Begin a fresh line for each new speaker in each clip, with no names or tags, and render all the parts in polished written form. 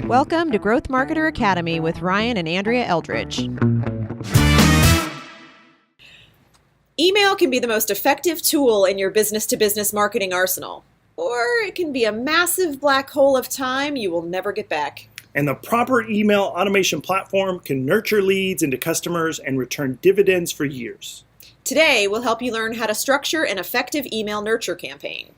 Welcome to Growth Marketer Academy with Ryan and Andrea Eldridge.
Email can be the most effective tool in your business-to-business marketing arsenal, or it can be a massive black hole of time you will never get back.
And the proper email automation platform can nurture leads into customers and return dividends for years.
Today, we'll help you learn how to structure an effective email nurture campaign.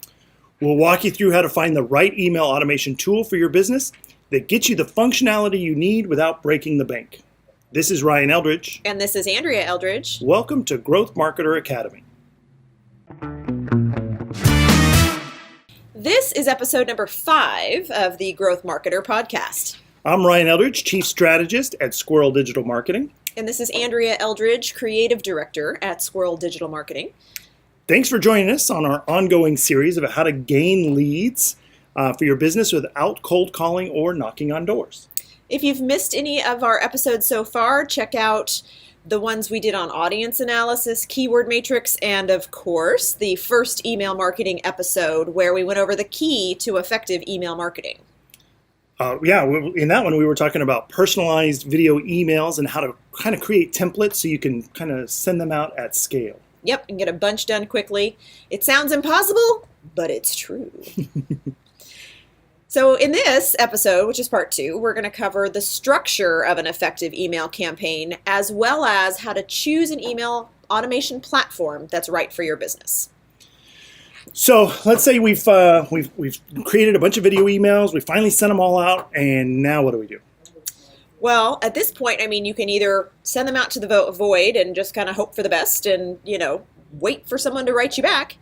We'll walk you through how to find the right email automation tool for your business that gets you the functionality you need without breaking the bank. This is Ryan Eldridge.
And this is Andrea Eldridge.
Welcome to Growth Marketer Academy.
This is episode number 5 of the Growth Marketer podcast.
I'm Ryan Eldridge, Chief Strategist at Squirrel Digital Marketing.
And this is Andrea Eldridge, Creative Director at Squirrel Digital Marketing.
Thanks for joining us on our ongoing series about how to gain leads for your business without cold calling or knocking on doors.
If you've missed any of our episodes so far, check out the ones we did on audience analysis, keyword matrix, and of course, the first email marketing episode where we went over the key to effective email marketing.
In that one, we were talking about personalized video emails and how to kind of create templates so you can kind of send them out at scale.
Yep, and get a bunch done quickly. It sounds impossible, but it's true. So in this episode, which is part 2, we're going to cover the structure of an effective email campaign, as well as how to choose an email automation platform that's right for your business.
So let's say we've created a bunch of video emails, we finally sent them all out, and now what do we do?
Well, at this point, you can either send them out to the void and just kind of hope for the best and, wait for someone to write you back.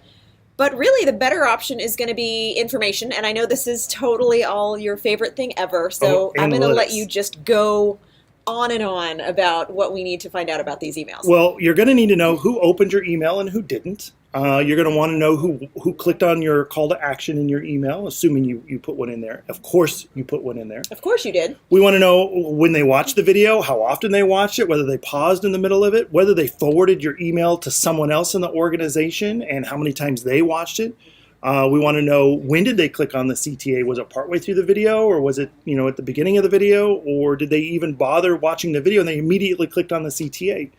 But really, the better option is going to be information. And I know this is totally all your favorite thing ever. So I'm going to let you just go on and on about what we need to find out about these emails.
Well, you're going to need to know who opened your email and who didn't. You're going to want to know who clicked on your call to action in your email, assuming you put one in there. Of course, you put one in there.
Of course you did.
We want to know when they watched the video, how often they watched it, whether they paused in the middle of it, whether they forwarded your email to someone else in the organization, and how many times they watched it. We want to know, when did they click on the CTA? Was it partway through the video, or was it at the beginning of the video, or did they even bother watching the video and they immediately clicked on the CTA?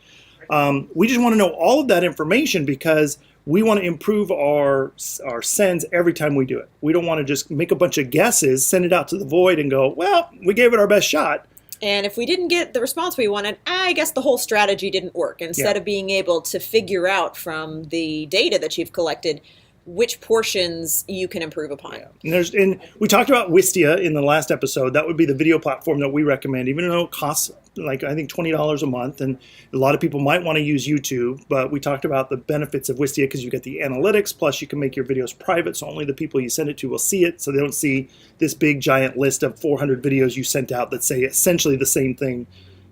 We just want to know all of that information because we want to improve our sends every time we do it. We don't want to just make a bunch of guesses, send it out to the void and go, well, we gave it our best shot.
And if we didn't get the response we wanted, I guess the whole strategy didn't work. Instead of being able to figure out from the data that you've collected which portions you can improve upon.
Yeah. And we talked about Wistia in the last episode. That would be the video platform that we recommend, even though it costs I think $20 a month, and a lot of people might want to use YouTube, but we talked about the benefits of Wistia because you get the analytics, plus you can make your videos private, so only the people you send it to will see it, so they don't see this big giant list of 400 videos you sent out that say essentially the same thing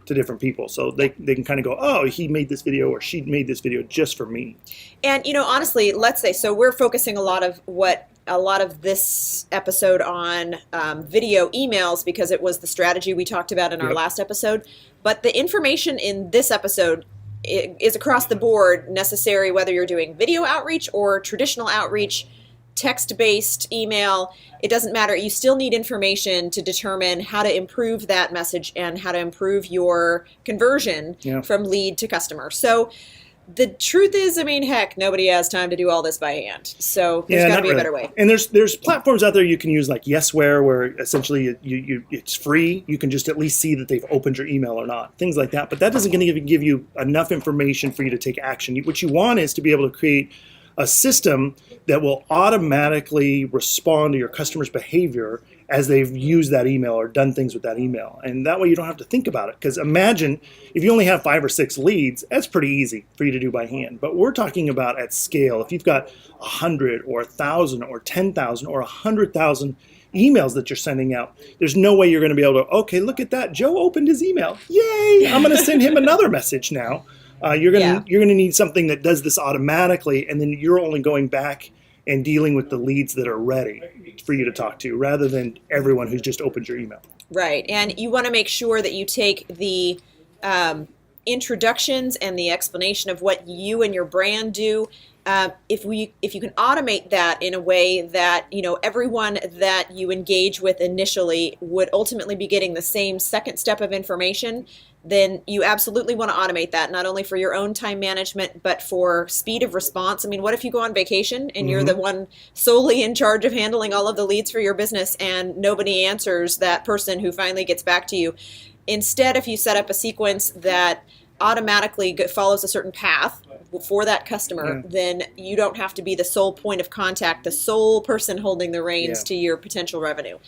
to different people. So they can kind of go, oh, he made this video or she made this video just for me.
And, honestly, let's say, so we're focusing a lot of this episode on video emails because it was the strategy we talked about in our last episode. But the information in this episode is across the board necessary, whether you're doing video outreach or traditional outreach, text-based email. It doesn't matter. You still need information to determine how to improve that message and how to improve your conversion from lead to customer. So the truth is, heck, nobody has time to do all this by hand. So there's got to be a better way.
And there's platforms out there you can use like Yesware, where essentially it's free. You can just at least see that they've opened your email or not, things like that. But that doesn't give you enough information for you to take action. What you want is to be able to create a system that will automatically respond to your customer's behavior as they've used that email or done things with that email. And that way you don't have to think about it. Because imagine if you only have 5 or 6 leads, that's pretty easy for you to do by hand. But we're talking about at scale. If you've got 100 or 1,000 or 10,000 or 100,000 emails that you're sending out, there's no way you're going to be able to, okay, look at that. Joe opened his email. Yay! I'm going to send him another message now. You're gonna need something that does this automatically, and then you're only going back and dealing with the leads that are ready for you to talk to, rather than everyone who's just opened your email.
Right, and you want to make sure that you take the introductions and the explanation of what you and your brand do, if you can automate that in a way that, everyone that you engage with initially would ultimately be getting the same second step of information, then you absolutely want to automate that, not only for your own time management, but for speed of response. I mean, what if you go on vacation and you're the one solely in charge of handling all of the leads for your business and nobody answers that person who finally gets back to you? Instead, if you set up a sequence that automatically follows a certain path for that customer, then you don't have to be the sole point of contact, the sole person holding the reins to your potential revenue.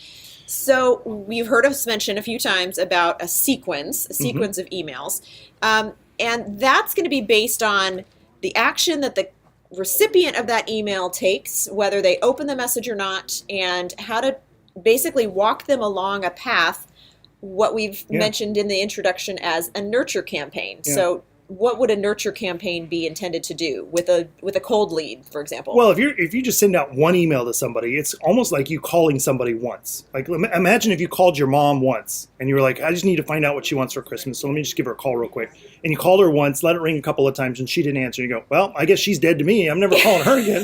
So we've heard us mention a few times about a sequence of emails. And that's going to be based on the action that the recipient of that email takes, whether they open the message or not, and how to basically walk them along a path, what we've mentioned in the introduction as a nurture campaign. So what would a nurture campaign be intended to do with a cold lead, for example?
Well, if you just send out one email to somebody, it's almost like you calling somebody once. Like, imagine if you called your mom once and you were like, I just need to find out what she wants for Christmas, so let me just give her a call real quick. And you called her once, let it ring a couple of times, and she didn't answer. You go, well, I guess she's dead to me. I'm never calling her again.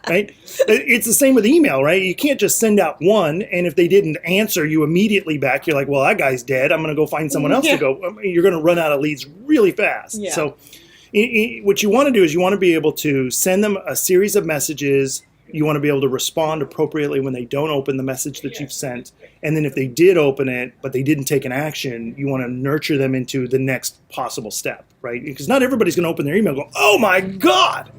Right? It's the same with email, right? You can't just send out one, and if they didn't answer you immediately back, you're like, well, that guy's dead. I'm going to go find someone else to go. You're going to run out of leads really fast.
Yeah.
So what you want to do is you want to be able to send them a series of messages. You want to be able to respond appropriately when they don't open the message that you've sent. And then if they did open it, but they didn't take an action, you want to nurture them into the next possible step, right? Because not everybody's going to open their email and go, oh my God,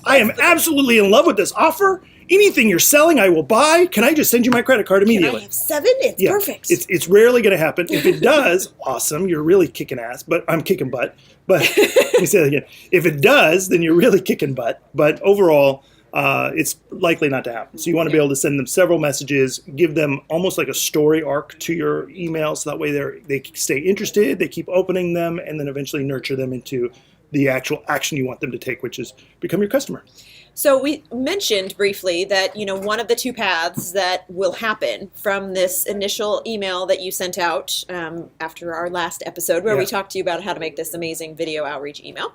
I am absolutely in love with this offer. Anything you're selling, I will buy. Can I just send you my credit card immediately?
Can I have 7? It's perfect.
It's rarely going to happen. If it does, awesome. You're really kicking ass, but I'm kicking butt. But let me say that again. If it does, then you're really kicking butt. But overall, it's likely not to happen. So you want to be able to send them several messages, give them almost like a story arc to your email, so that way they stay interested, they keep opening them, and then eventually nurture them into the actual action you want them to take, which is become your customer.
So we mentioned briefly that, one of the two paths that will happen from this initial email that you sent out after our last episode where we talked to you about how to make this amazing video outreach email.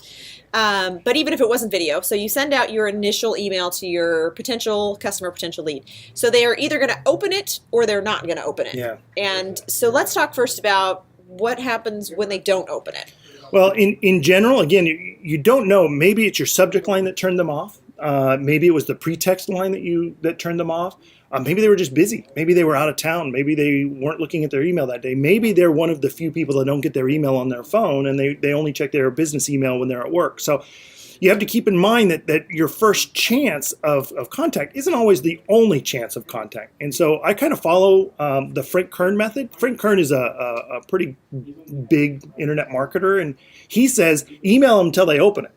But even if it wasn't video, so you send out your initial email to your potential customer, potential lead. So they are either going to open it or they're not going to open it.
Yeah.
And so let's talk first about what happens when they don't open it.
Well, in general, again, you don't know. Maybe it's your subject line that turned them off. Maybe it was the pretext line that turned them off. Maybe they were just busy. Maybe they were out of town. Maybe they weren't looking at their email that day. Maybe they're one of the few people that don't get their email on their phone, and they only check their business email when they're at work. So you have to keep in mind that your first chance of contact isn't always the only chance of contact. And so I kind of follow the Frank Kern method. Frank Kern is a pretty big internet marketer, and he says, email them until they open it.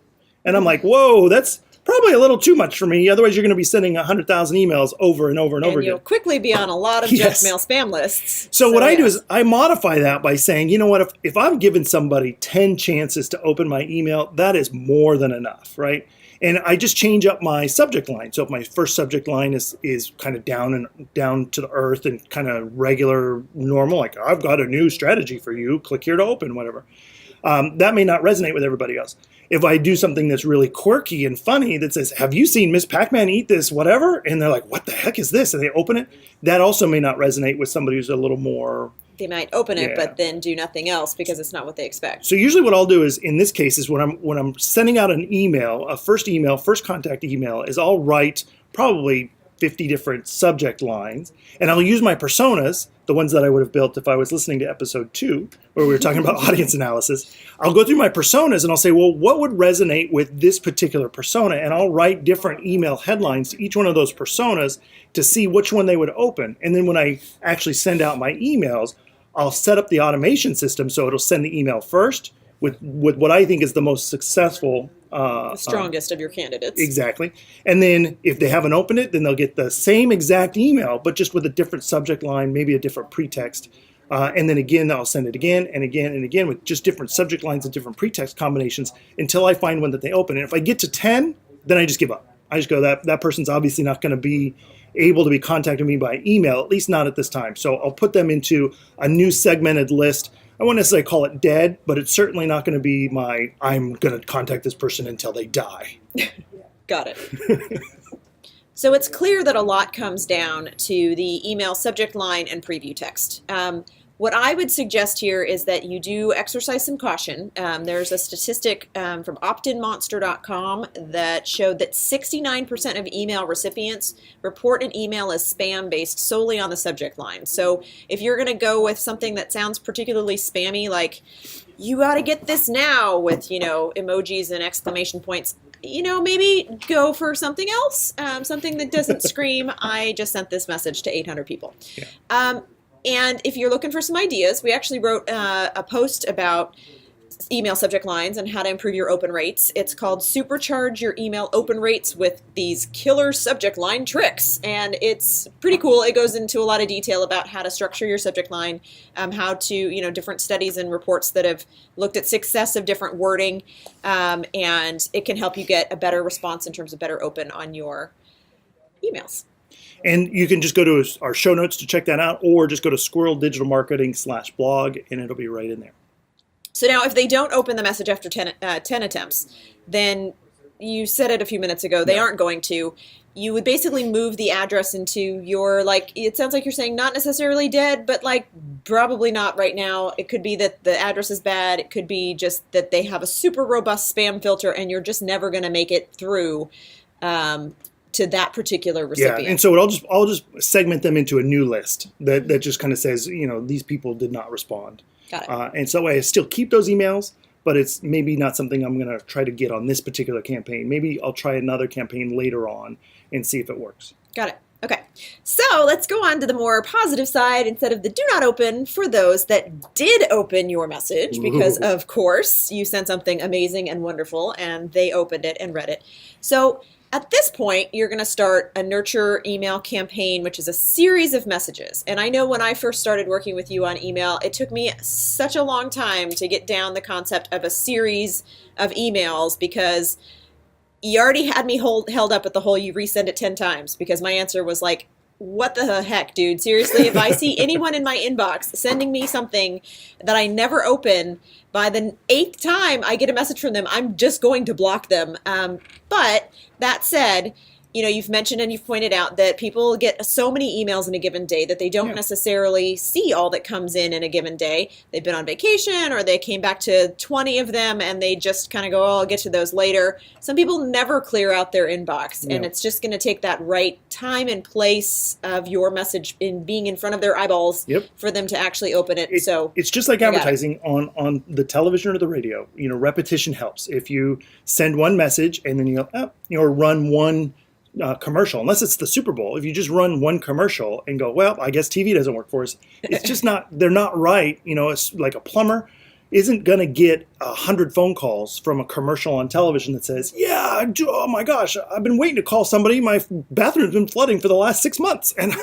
And I'm like, whoa, that's probably a little too much for me. Otherwise, you're going to be sending 100,000 emails over and over and over again.
And you'll quickly be on a lot of junk mail spam lists.
So what I do is I modify that by saying, you know what, if I'm giving somebody 10 chances to open my email, that is more than enough, right? And I just change up my subject line. So if my first subject line is kind of down to the earth and kind of regular, normal, like I've got a new strategy for you, click here to open, whatever. That may not resonate with everybody else. If I do something that's really quirky and funny that says, have you seen Miss Pac-Man eat this, whatever? And they're like, what the heck is this? And they open it. That also may not resonate with somebody who's a little more...
They might open it, but then do nothing else because it's not what they expect.
So usually what I'll do is, in this case, is when I'm sending out an email, a first contact email, is I'll write probably 50 different subject lines, and I'll use my personas, the ones that I would have built if I was listening to episode 2, where we were talking about audience analysis. I'll go through my personas and I'll say, well, what would resonate with this particular persona? And I'll write different email headlines to each one of those personas to see which one they would open. And then when I actually send out my emails, I'll set up the automation system so it'll send the email first with what I think is the most successful.
The strongest of your candidates.
Exactly. And then if they haven't opened it, then they'll get the same exact email, but just with a different subject line, maybe a different pretext. And then again, I'll send it again and again and again with just different subject lines and different pretext combinations until I find one that they open. And if I get to 10, then I just give up. I just go, that person's obviously not going to be able to be contacting me by email, at least not at this time. So I'll put them into a new segmented list. I won't necessarily call it dead, but it's certainly not going to be I'm going to contact this person until they die.
Got it. So it's clear that a lot comes down to the email subject line and preview text. What I would suggest here is that you do exercise some caution. There's a statistic from optinmonster.com that showed that 69% of email recipients report an email as spam based solely on the subject line. So if you're going to go with something that sounds particularly spammy, like you got to get this now with, emojis and exclamation points, maybe go for something else, something that doesn't scream, I just sent this message to 800 people.
Yeah.
And if you're looking for some ideas, we actually wrote a post about email subject lines and how to improve your open rates. It's called Supercharge Your Email Open Rates with These Killer Subject Line Tricks. And it's pretty cool. It goes into a lot of detail about how to structure your subject line, how to, different studies and reports that have looked at success of different wording. And it can help you get a better response in terms of better open on your emails.
And you can just go to our show notes to check that out, or just go to squirreldigitalmarketing.com/blog, and it'll be right in there.
So now if they don't open the message after 10 attempts, then you said it a few minutes ago, they aren't going to. You would basically move the address into your, it sounds like you're saying not necessarily dead, but probably not right now. It could be that the address is bad. It could be just that they have a super robust spam filter and you're just never going to make it through to that particular recipient.
Yeah, and so I'll just segment them into a new list that just kind of says, these people did not respond.
Got it.
And so I still keep those emails, but it's maybe not something I'm going to try to get on this particular campaign. Maybe I'll try another campaign later on and see if it works.
Got it. Okay. So let's go on to the more positive side instead of the do not open for those that did open your message, because of course you sent something amazing and wonderful and they opened it and read it. So at this point, you're going to start a nurture email campaign, which is a series of messages. And I know when I first started working with you on email, it took me such a long time to get down the concept of a series of emails, because you already had me held up at the whole you resend it 10 times, because my answer was like, what the heck, dude? Seriously, if I see anyone in my inbox sending me something that I never open, by the 8th time I get a message from them, I'm just going to block them. But that said, you've mentioned and you've pointed out that people get so many emails in a given day that they don't necessarily see all that comes in a given day. They've been on vacation, or they came back to 20 of them and they just kind of go, I'll get to those later. Some people never clear out their inbox, and it's just going to take that right time and place of your message in being in front of their eyeballs for them to actually open it. So
it's just like advertising on the television or the radio. Repetition helps. If you send one message and then you run one commercial, unless it's the Super Bowl, if you just run one commercial and go, well, I guess TV doesn't work for us, it's just they're not right. It's like a plumber isn't going to get 100 phone calls from a commercial on television that says, oh my gosh, I've been waiting to call somebody. My bathroom's been flooding for the last 6 months, and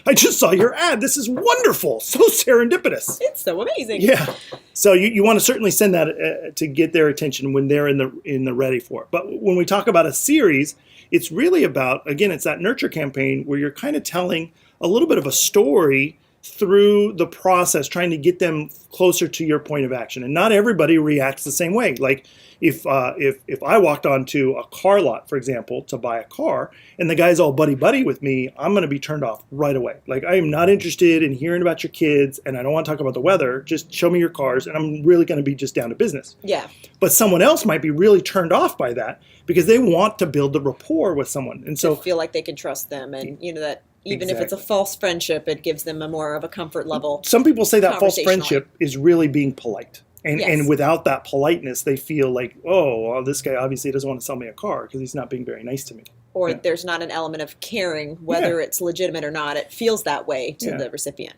I just saw your ad. This is wonderful. So serendipitous.
It's so amazing.
Yeah. So you want to certainly send that to get their attention when they're in the ready for it. But when we talk about a series, it's really about, again, it's that nurture campaign where you're kind of telling a little bit of a story through the process, trying to get them closer to your point of action. And not everybody reacts the same way. Like if I walked onto a car lot, for example, to buy a car, and the guy's all buddy-buddy with me, I'm going to be turned off right away. Like, I am not interested in hearing about your kids, and I don't want to talk about the weather. Just show me your cars, and I'm really going to be just down to business.
Yeah.
But someone else might be really turned off by that because they want to build the rapport with someone. And so
feel like they can trust them, and that even if it's a false friendship, it gives them a more of a comfort level.
Some people say that false friendship is really being polite. And without that politeness, they feel like, oh, well, this guy obviously doesn't want to sell me a car because he's not being very nice to me.
Or there's not an element of caring whether it's legitimate or not. It feels that way to the recipient.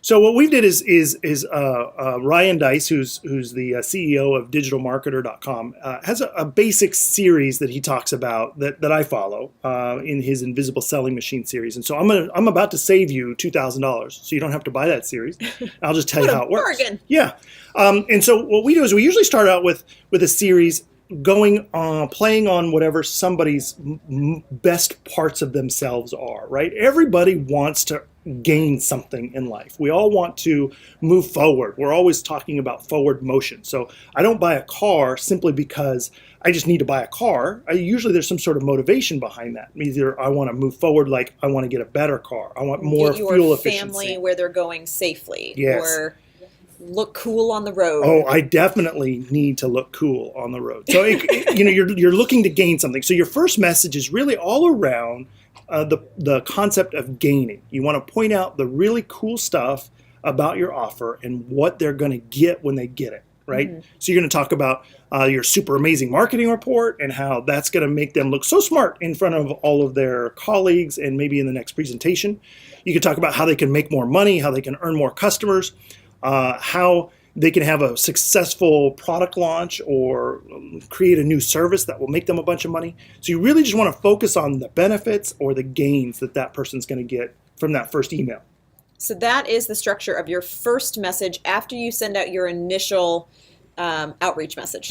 So what we did is Ryan Dice, who's the CEO of digitalmarketer.com, has a basic series that he talks about that I follow in his Invisible Selling Machine series. And so I'm about to save you $2,000, so you don't have to buy that series. I'll just tell you how it works.
Bargain.
Yeah. And so what we do is we usually start out with a series playing on whatever somebody's best parts of themselves are, right? Everybody wants to gain something in life. We all want to move forward. We're always talking about forward motion. So I don't buy a car simply because I just need to buy a car. Usually there's some sort of motivation behind that. Either I want to move forward, like I want to get a better car. I want more fuel efficiency.
Family where they're going safely.
Yes.
Or look cool on the road.
Oh, I definitely need to look cool on the road. So you're looking to gain something. So your first message is really all around the concept of gaining. You want to point out the really cool stuff about your offer and what they're going to get when they get it, right? Mm-hmm. So you're going to talk about your super amazing marketing report and how that's going to make them look so smart in front of all of their colleagues and maybe in the next presentation. You can talk about how they can make more money, how they can earn more customers, how they can have a successful product launch or create a new service that will make them a bunch of money. So you really just want to focus on the benefits or the gains that person's going to get from that first email.
So that is the structure of your first message after you send out your initial outreach message.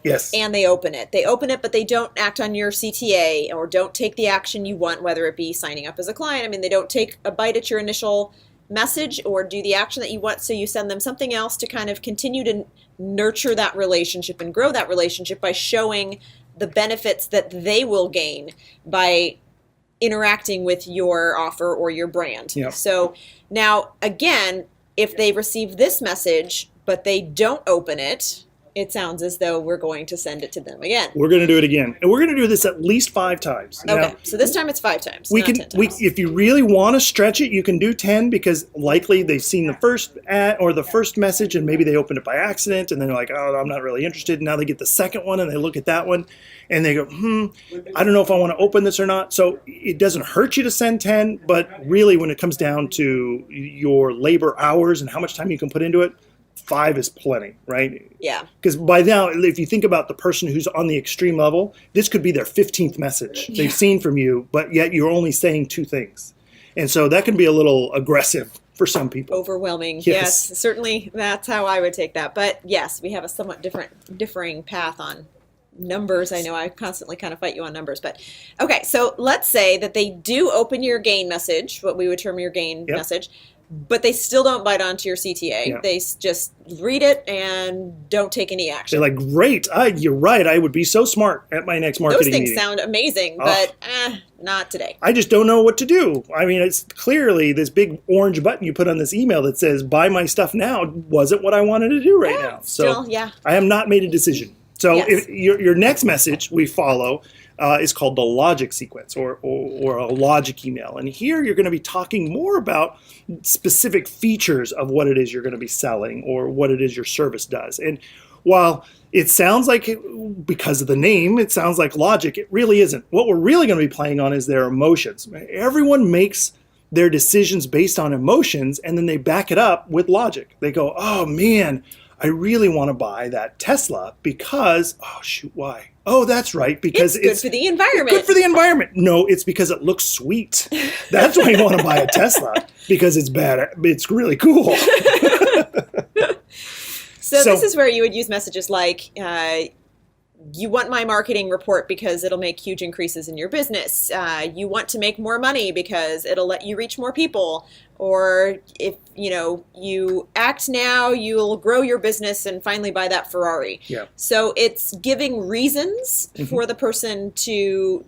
Yes.
And they open it. They open it, but they don't act on your CTA or don't take the action you want, whether it be signing up as a client. I mean, they don't take a bite at your initial message or do the action that you want, so you send them something else to kind of continue to nurture that relationship and grow that relationship by showing the benefits that they will gain by interacting with your offer or your brand.
Yeah.
So now, again, if they receive this message but they don't open it, it sounds as though we're going to send it to them again.
We're going to do it again. And we're going to do this at least 5 times.
Okay,
now,
so this time it's 5 times, not 10 times.
If you really want to stretch it, you can do 10 because likely they've seen the first ad or the first message and maybe they opened it by accident and then they're like, oh, I'm not really interested. And now they get the second one and they look at that one and they go, I don't know if I want to open this or not. So it doesn't hurt you to send 10, but really when it comes down to your labor hours and how much time you can put into it, 5 is plenty, right?
Yeah.
Because by now, if you think about the person who's on the extreme level, this could be their 15th message they've seen from you, but yet you're only saying 2 things. And so that can be a little aggressive for some people.
Overwhelming. Yes. Certainly that's how I would take that. But yes, we have a somewhat differing path on numbers. I know I constantly kind of fight you on numbers, but okay. So let's say that they do open your gain message, what we would term your gain message, but they still don't bite onto your CTA.
Yeah.
They just read it and don't take any action.
They're like, great, you're right. I would be so smart at my next marketing
meeting. Those things
meeting.
sound amazing, but not today.
I just don't know what to do. I mean, it's clearly this big orange button you put on this email that says, buy my stuff now, wasn't what I wanted to do right now. So I have not made a decision. So if your next message we follow is called the logic sequence or a logic email. And here you're going to be talking more about specific features of what it is you're going to be selling or what it is your service does. And while it sounds like, because of the name, it sounds like logic, it really isn't. What we're really going to be playing on is their emotions. Everyone makes their decisions based on emotions, and then they back it up with logic. They go, oh man, I really want to buy that Tesla because, oh shoot, why? Oh, that's right, because
it's good for the environment.
Good for the environment. No, it's because it looks sweet. That's why you want to buy a Tesla, because it's bad. It's really cool.
So this is where you would use messages like, you want my marketing report because it'll make huge increases in your business. You want to make more money because it'll let you reach more people. Or if you act now, you'll grow your business and finally buy that Ferrari. Yeah. So it's giving reasons for the person to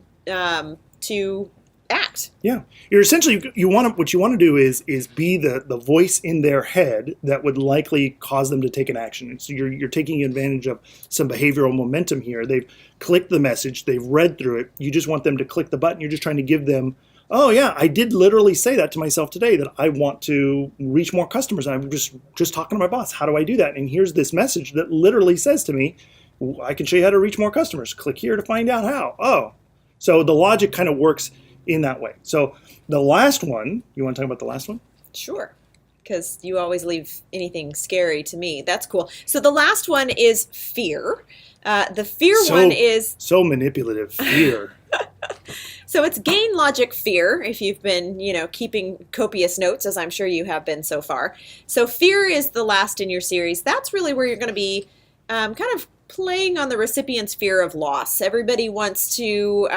act.
Yeah, you're essentially what you want to do is be the voice in their head that would likely cause them to take an action. And so you're taking advantage of some behavioral momentum here. They've clicked the message, they've read through it. You just want them to click the button. You're just trying to give them, oh yeah, I did literally say that to myself today, that I want to reach more customers. And I'm just talking to my boss. How do I do that? And here's this message that literally says to me, I can show you how to reach more customers. Click here to find out how. Oh, so the logic kind of works in that way. So the last one, you want to talk about the last one?
Sure, because you always leave anything scary to me. That's cool. So the last one is fear. The fear one is...
So manipulative, fear.
So it's gain, logic, fear, if you've been, keeping copious notes, as I'm sure you have been so far. So fear is the last in your series. That's really where you're going to be kind of playing on the recipient's fear of loss. Everybody wants to,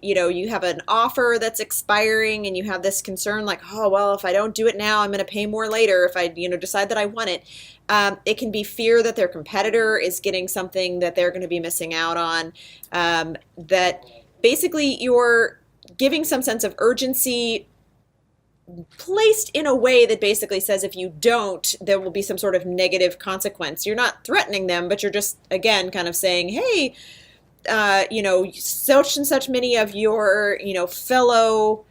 you have an offer that's expiring and you have this concern like, oh, well, if I don't do it now, I'm going to pay more later if I, decide that I want it. It can be fear that their competitor is getting something that they're going to be missing out on, that basically you're giving some sense of urgency placed in a way that basically says if you don't, there will be some sort of negative consequence. You're not threatening them, but you're just, again, kind of saying, hey, such and such many of your, fellow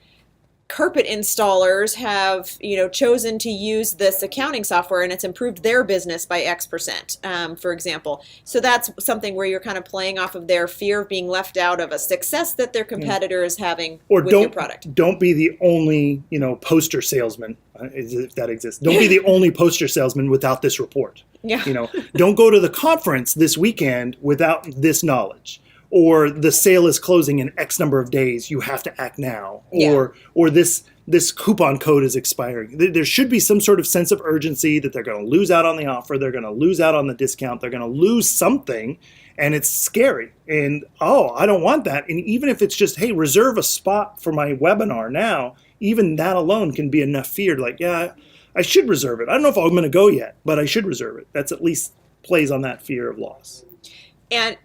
carpet installers have, chosen to use this accounting software and it's improved their business by X%, for example. So that's something where you're kind of playing off of their fear of being left out of a success that their competitor is having with your product.
Don't be the only, poster salesman, if that exists. Don't be the only poster salesman without this report.
Yeah.
Don't go to the conference this weekend without this knowledge. Or the sale is closing in X number of days, you have to act now. Or this coupon code is expiring. There should be some sort of sense of urgency that they're going to lose out on the offer, they're going to lose out on the discount, they're going to lose something, and it's scary. And, I don't want that. And even if it's just, hey, reserve a spot for my webinar now, even that alone can be enough fear. Like, yeah, I should reserve it. I don't know if I'm going to go yet, but I should reserve it. That's at least plays on that fear of loss.
And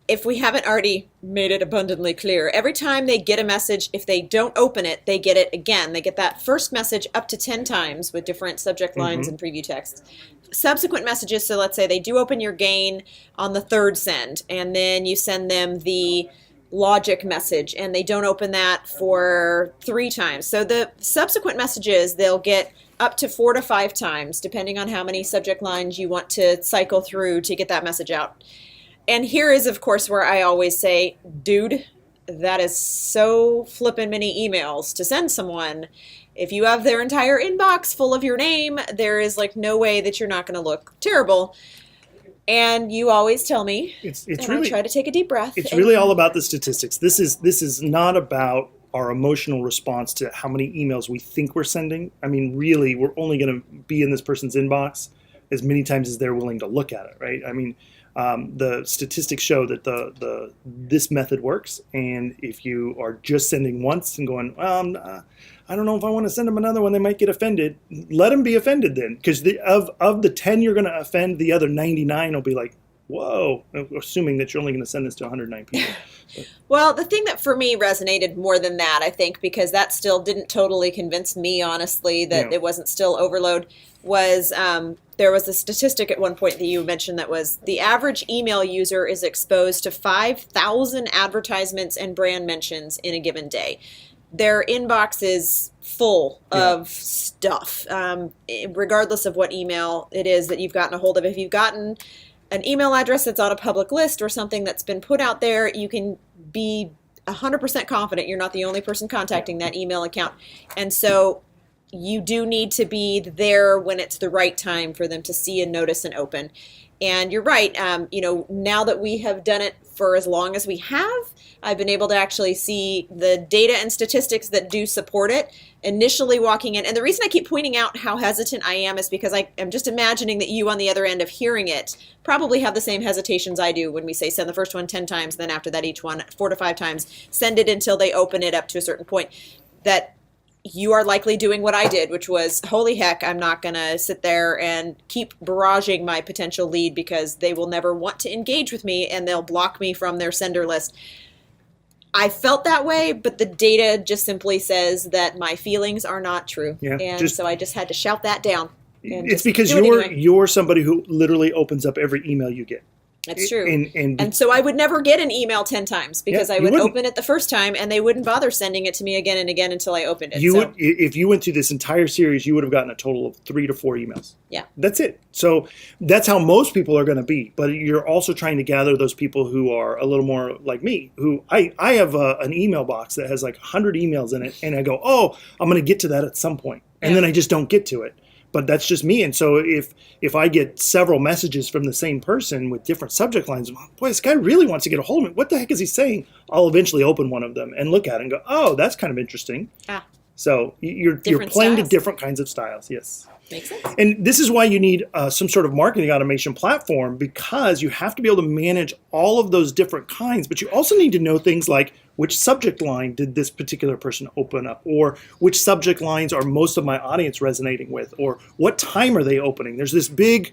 if we haven't already made it abundantly clear, every time they get a message, if they don't open it, they get it again. They get that first message up to 10 times with different subject lines and preview text. Subsequent messages, so let's say they do open your gain on the third send, and then you send them the logic message, and they don't open that for 3 times. So the subsequent messages, they'll get up to 4 to 5 times, depending on how many subject lines you want to cycle through to get that message out. And here is, of course, where I always say, dude, that is so flippin' many emails to send someone. If you have their entire inbox full of your name, there is like no way that you're not going to look terrible. And you always tell me,
it's
and
really,
I try to take a deep breath.
It's really all about the statistics. This is not about our emotional response to how many emails we think we're sending. I mean, really, we're only going to be in this person's inbox as many times as they're willing to look at it, right? I mean, the statistics show that this method works, and if you are just sending once and going, well, I don't know if I want to send them another one, they might get offended. Let them be offended then, because of the 10 you're going to offend, the other 99 will be like, whoa, assuming that you're only going to send this to 109 people.
Well, the thing that for me resonated more than that, I think, because that still didn't totally convince me, honestly, that it wasn't still overload, was there was a statistic at one point that you mentioned that was the average email user is exposed to 5,000 advertisements and brand mentions in a given day. Their inbox is full of stuff, regardless of what email it is that you've gotten a hold of. If you've gotten an email address that's on a public list or something that's been put out there, you can be 100% confident you're not the only person contacting that email account. And so you do need to be there when it's the right time for them to see and notice and open. And you're right, now that we have done it for as long as we have, I've been able to actually see the data and statistics that do support it. Initially walking in, and the reason I keep pointing out how hesitant I am is because I am just imagining that you on the other end of hearing it probably have the same hesitations I do when we say send the first one 10 times, then after that each one 4 to 5 times, send it until they open it up to a certain point. That you are likely doing what I did, which was, holy heck, I'm not going to sit there and keep barraging my potential lead because they will never want to engage with me and they'll block me from their sender list. I felt that way, but the data just simply says that my feelings are not true.
Yeah,
and so I just had to shout that down.
It's because you're somebody who literally opens up every email you get.
That's true. And so I would never get an email 10 times because I would open it the first time and they wouldn't bother sending it to me again and again until I opened it.
If you went through this entire series, you would have gotten a total of 3 to 4 emails.
Yeah.
That's it. So that's how most people are going to be. But you're also trying to gather those people who are a little more like me, who I have an email box that has like 100 emails in it. And I go, I'm going to get to that at some point. And then I just don't get to it. But that's just me. And so if I get several messages from the same person with different subject lines, boy, this guy really wants to get a hold of me. What the heck is he saying? I'll eventually open one of them and look at it and go, that's kind of interesting. So you're playing to different kinds of styles. Yes.
Makes sense.
And this is why you need some sort of marketing automation platform, because you have to be able to manage all of those different kinds, but you also need to know things like which subject line did this particular person open up, or which subject lines are most of my audience resonating with, or what time are they opening. There's this big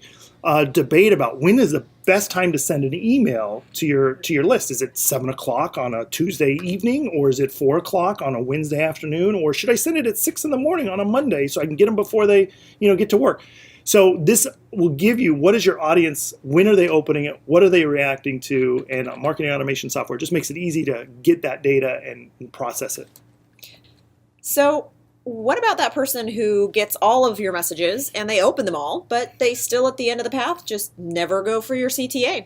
debate about when is the best time to send an email to your list. Is it 7 o'clock on a Tuesday evening, or is it 4 o'clock on a Wednesday afternoon, or should I send it at 6 in the morning on a Monday so I can get them before they get to work? So this will give you what is your audience, when are they opening it, what are they reacting to, and marketing automation software just makes it easy to get that data and process it.
So what about that person who gets all of your messages and they open them all, but they still at the end of the path just never go for your CTA?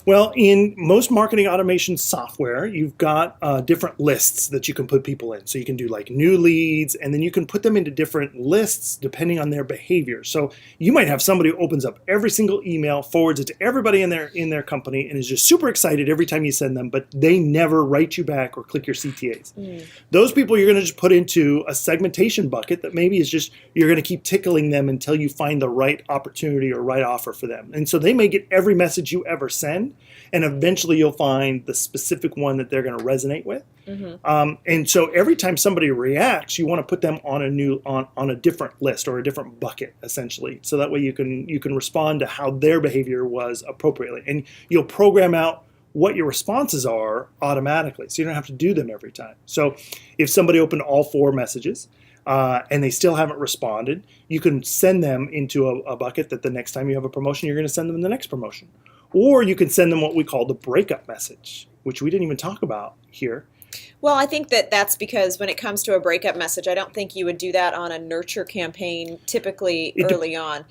Well, in most marketing automation software, you've got different lists that you can put people in. So you can do like new leads, and then you can put them into different lists depending on their behavior. So you might have somebody who opens up every single email, forwards it to everybody in their company, and is just super excited every time you send them, but they never write you back or click your CTAs. Those people you're going to just put into a segmentation bucket that maybe is just, you're going to keep tickling them until you find the right opportunity or right offer for them. And so they may get every message you ever send, and eventually you'll find the specific one that they're going to resonate with. And so every time somebody reacts, you want to put them on a different list or a different bucket, essentially. So that way you can respond to how their behavior was appropriately. And you'll program out what your responses are automatically, so you don't have to do them every time. So if somebody opened all 4 messages, and they still haven't responded, you can send them into a bucket that the next time you have a promotion, you're going to send them the next promotion. Or you can send them what we call the breakup message, which we didn't even talk about here.
Well, I think that's because when it comes to a breakup message, I don't think you would do that on a nurture campaign typically early on,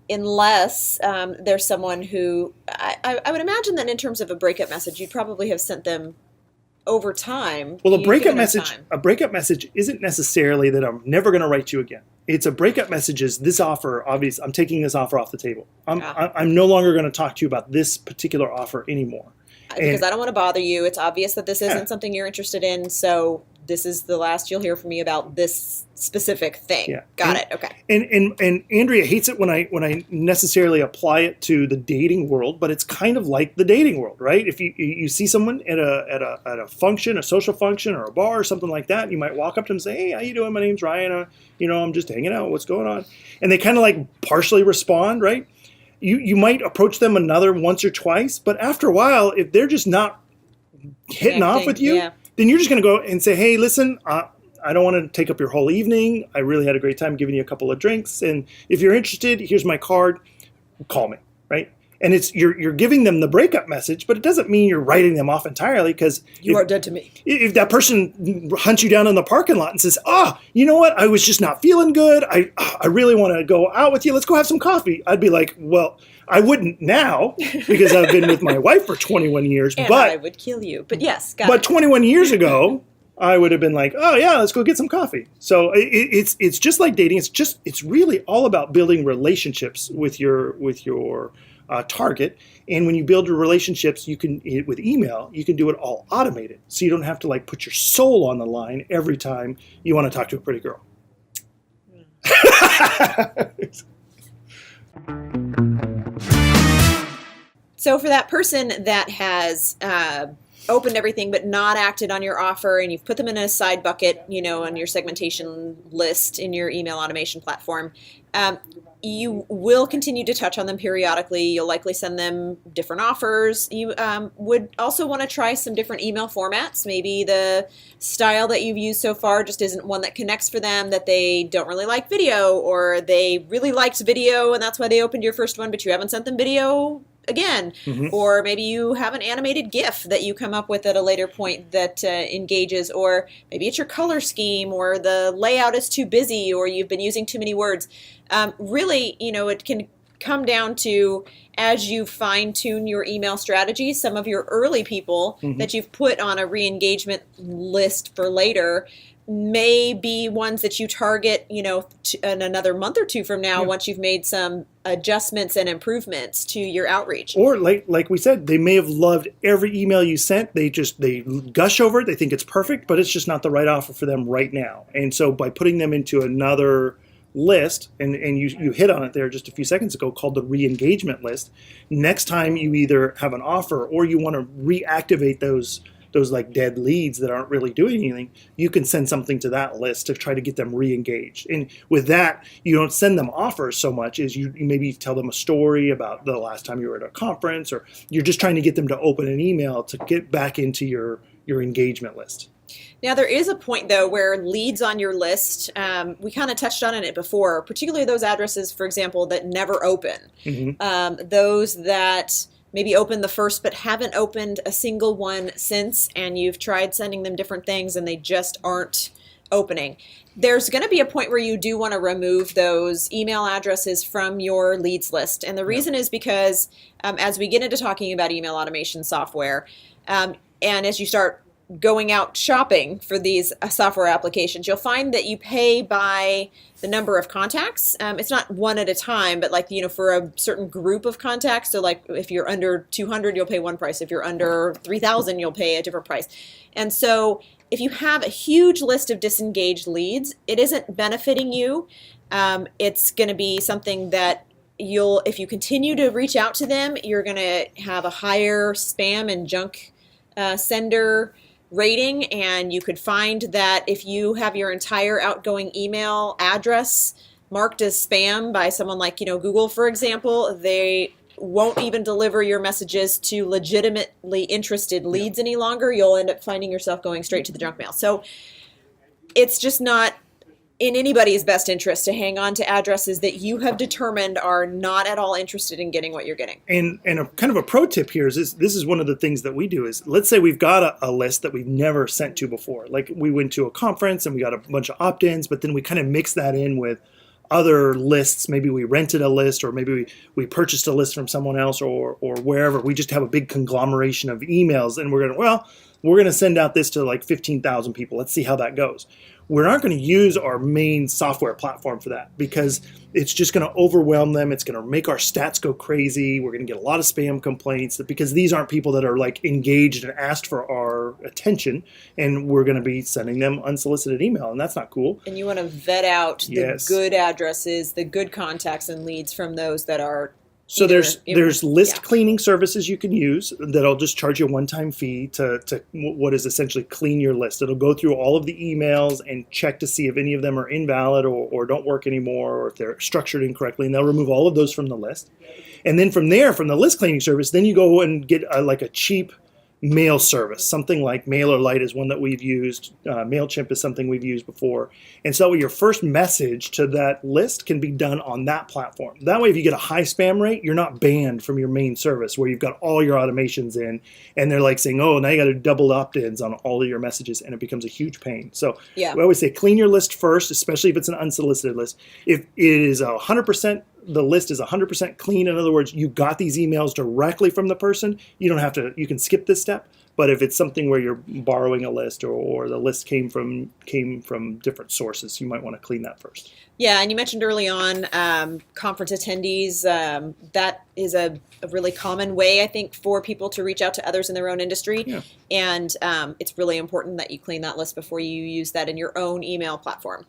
unless there's someone who, I would imagine that in terms of a breakup message, you'd probably have sent them over time.
Well, a breakup message isn't necessarily that I'm never going to write you again. It's a breakup message is this offer, obviously, I'm taking this offer off the table. I'm no longer going to talk to you about this particular offer anymore.
Because I don't want to bother you. It's obvious that this isn't something you're interested in, so this is the last you'll hear from me about this specific thing.
Yeah.
Got it. Okay.
And Andrea hates it when I necessarily apply it to the dating world, but it's kind of like the dating world, right? If you see someone at a function, a social function, or a bar or something like that, you might walk up to them and say, "Hey, how you doing? My name's Ryan. I'm just hanging out. What's going on?" And they kind of like partially respond, right? You might approach them once or twice, but after a while, if they're just not hitting off with you, then you're just going to go and say, "Hey, listen, I don't want to take up your whole evening. I really had a great time giving you a couple of drinks. And if you're interested, here's my card. Call me," right? And you're giving them the breakup message, but it doesn't mean you're writing them off entirely, because
you are dead to me.
If that person hunts you down in the parking lot and says, you know what? I was just not feeling good. I really want to go out with you. Let's go have some coffee. I'd be like, well, I wouldn't now because I've been with my wife for 21 years.
And
but
I would kill you. But yes, got
But
it.
21 years ago, I would have been like, oh yeah, let's go get some coffee. So it's just like dating. It's really all about building relationships with your target. And when you build your relationships, with email, you can do it all automated. So you don't have to like put your soul on the line every time you want to talk to a pretty girl.
So for that person that has opened everything but not acted on your offer, and you've put them in a side bucket, on your segmentation list in your email automation platform, you will continue to touch on them periodically. You'll likely send them different offers. You would also want to try some different email formats. Maybe the style that you've used so far just isn't one that connects for them, that they don't really like video, or they really liked video and that's why they opened your first one, but you haven't sent them video again. Or maybe you have an animated GIF that you come up with at a later point that engages, or maybe it's your color scheme, or the layout is too busy, or you've been using too many words. Really, it can come down to, as you fine-tune your email strategy, some of your early people that you've put on a re-engagement list for later may be ones that you target, in another month or two from now, once you've made some adjustments and improvements to your outreach.
Or like we said, they may have loved every email you sent. They gush over it. They think it's perfect, but it's just not the right offer for them right now. And so by putting them into another list, and you hit on it there just a few seconds ago, called the re-engagement list. Next time you either have an offer or you want to reactivate those like dead leads that aren't really doing anything, you can send something to that list to try to get them re-engaged. And with that, you don't send them offers so much as you maybe tell them a story about the last time you were at a conference, or you're just trying to get them to open an email to get back into your engagement list.
Now, there is a point, though, where leads on your list, we kind of touched on it before, particularly those addresses, for example, that never open. Those that maybe opened the first but haven't opened a single one since, and you've tried sending them different things and they just aren't opening. There's going to be a point where you do want to remove those email addresses from your leads list. And the reason is because as we get into talking about email automation software, and as you start going out shopping for these software applications, you'll find that you pay by the number of contacts. It's not one at a time, but like, for a certain group of contacts. So like if you're under 200, you'll pay one price. If you're under 3,000, you'll pay a different price. And so if you have a huge list of disengaged leads, it isn't benefiting you. It's going to be something that if you continue to reach out to them, you're going to have a higher spam and junk sender rating, and you could find that if you have your entire outgoing email address marked as spam by someone like Google, for example, they won't even deliver your messages to legitimately interested leads any longer. You'll end up finding yourself going straight to the junk mail. So it's just not in anybody's best interest to hang on to addresses that you have determined are not at all interested in getting what you're getting.
And a kind of a pro tip here is this is one of the things that we do is, let's say we've got a list that we've never sent to before. Like we went to a conference and we got a bunch of opt-ins, but then we kind of mix that in with other lists. Maybe we rented a list, or maybe we purchased a list from someone else, or wherever. We just have a big conglomeration of emails, and we're going to send out this to like 15,000 people. Let's see how that goes. We're not going to use our main software platform for that, because it's just going to overwhelm them. It's going to make our stats go crazy. We're going to get a lot of spam complaints because these aren't people that are like engaged and asked for our attention, and we're going to be sending them unsolicited email, and that's not cool.
And you want to vet out the good addresses, the good contacts and leads from those that are.
So there's list cleaning services you can use that'll just charge you a one-time fee to what is essentially clean your list. It'll go through all of the emails and check to see if any of them are invalid or don't work anymore, or if they're structured incorrectly, and they'll remove all of those from the list. And then from there, from the list cleaning service, then you go and get like a cheap mail service. Something like MailerLite is one that we've used. MailChimp is something we've used before. And so your first message to that list can be done on that platform. That way, if you get a high spam rate, you're not banned from your main service where you've got all your automations in, and they're like saying, oh, now you got to double opt-ins on all of your messages, and it becomes a huge pain. So we always say clean your list first, especially if it's an unsolicited list. If it is 100%, the list is 100% clean. In other words, you got these emails directly from the person. You don't have to. You can skip this step. But if it's something where you're borrowing a list, or the list came from different sources, you might want to clean that first.
Yeah, and you mentioned early on conference attendees. That is a really common way, I think, for people to reach out to others in their own industry. Yeah. And it's really important that you clean that list before you use that in your own email platform.